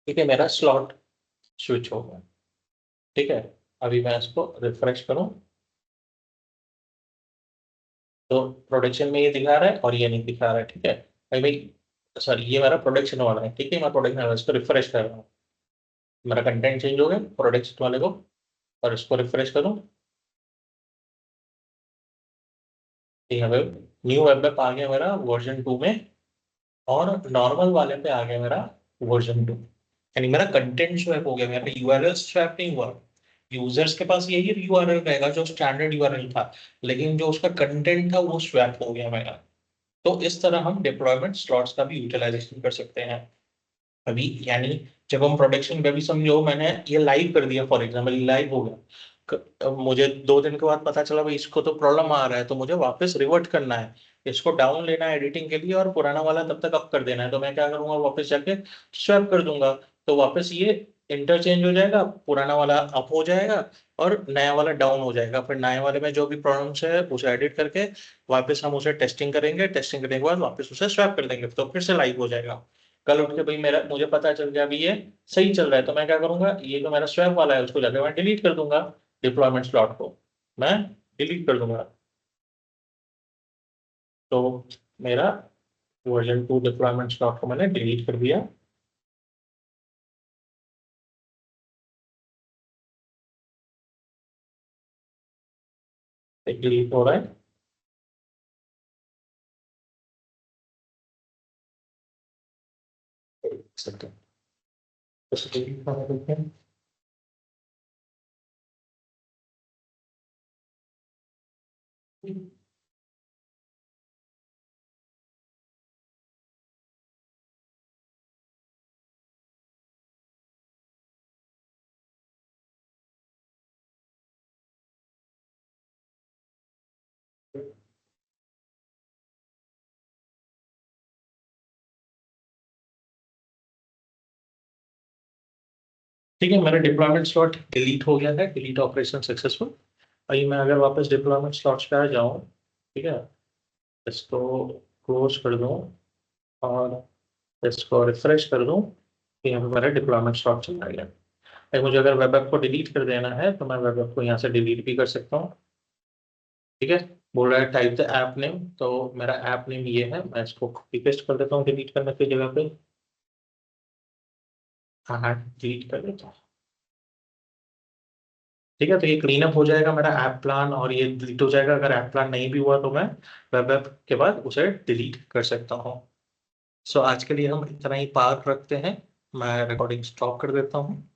ठीक है, मेरा स्लॉट स्विच हो गया। ठीक है, अभी मैं इसको रिफ्रेश करूं तो प्रोडक्शन में ये दिखा रहा है और ये नहीं दिखा रहा है। ठीक है भाई भाई, सॉरी, ये मेरा प्रोडक्शन वाला है। ठीक है, मैं प्रोडक्शन वाला इसको रिफ्रेश कर रहा हूँ, मेरा कंटेंट चेंज हो गया प्रोडक्शन वाले को, और इसको रिफ्रेश करूँ, ठीक है भाई, न्यू वेब ऐप आ गया मेरा वर्जन 2 में, और नॉर्मल वाले पे आ गया मेरा वर्जन 2। यानी मेरा कंटेंट स्वैप हो गया, मेरा यूआरएल स्वैप नहीं हुआ। यूजर्स के पास यही यूआरएल रहेगा जो स्टैंडर्ड यूआरएल था, लेकिन जो उसका कंटेंट था वो स्वैप हो गया मेरा। तो इस तरह हम डिप्लॉयमेंट स्लॉट्स का भी यूटिलाइजेशन कर सकते हैं अभी। यानी जब हम प्रोडक्शन पे भी, समझो मैंने ये लाइव कर दिया, फॉर एग्जाम्पल लाइव हो गया, मुझे 2 दिन के बाद पता चला भाई इसको तो प्रॉब्लम आ रहा है, तो मुझे वापस रिवर्ट करना है, इसको डाउन लेना है एडिटिंग के लिए और पुराना वाला तब तक अप कर देना है। तो मैं क्या करूंगा, वापस जाके स्वैप कर दूंगा, तो वापस ये इंटरचेंज हो जाएगा, पुराना वाला अप हो जाएगा और नया वाला डाउन हो जाएगा। फिर नए वाले में जो भी प्रॉब्लम्स है उसे एडिट करके वापस हम उसे टेस्टिंग करेंगे, टेस्टिंग करने के बाद वापस उसे स्वैप कर देंगे, तो फिर से लाइव हो जाएगा। कल उठ के भाई मेरा, मुझे पता चल गया अभी ये सही चल रहा है, तो मैं क्या करूंगा, ये जो मेरा स्वैप वाला है उसको जाके मैं डिलीट कर दूंगा, डिप्लॉयमेंट स्लॉट को मैं डिलीट कर दूंगा। तो मेरा वर्जन 2 डिप्लॉयमेंट स्लॉट को मैंने डिलीट कर दिया। डिलीट हो रहा है, एक सेकंड, बस delete होने देते हैं। ठीक है, मेरा डिप्लॉयमेंट स्लॉट डिलीट हो गया है, डिलीट ऑपरेशन सक्सेसफुल। अभी मैं अगर वापस डिप्लॉयमेंट स्लॉट्स पे आ जाऊँ, ठीक है, इसको क्लोज कर दूँ और इसको रिफ्रेश कर दूँ, तो यहाँ पे मेरा डिप्लॉयमेंट स्लॉट चला गया। अगर मुझे अगर वेब ऐप को डिलीट कर देना है तो मैं वेब ऐप को यहाँ से डिलीट भी कर सकता हूँ। ठीक है, बोल रहा है टाइप द ऐप नेम, तो मेरा ऐप नेम ये है, मैं इसको कॉपी पेस्ट कर देता हूँ डिलीट करने की जगह पे। हाँ हाँ, डिलीट कर देता हूँ। ठीक है, तो ये क्लीन अप हो जाएगा मेरा ऐप प्लान, और ये डिलीट हो जाएगा। अगर ऐप प्लान नहीं भी हुआ तो मैं वेब ऐप के बाद उसे डिलीट कर सकता हूँ। सो आज के लिए हम इतना ही पार रखते हैं, मैं रिकॉर्डिंग स्टॉप कर देता हूँ।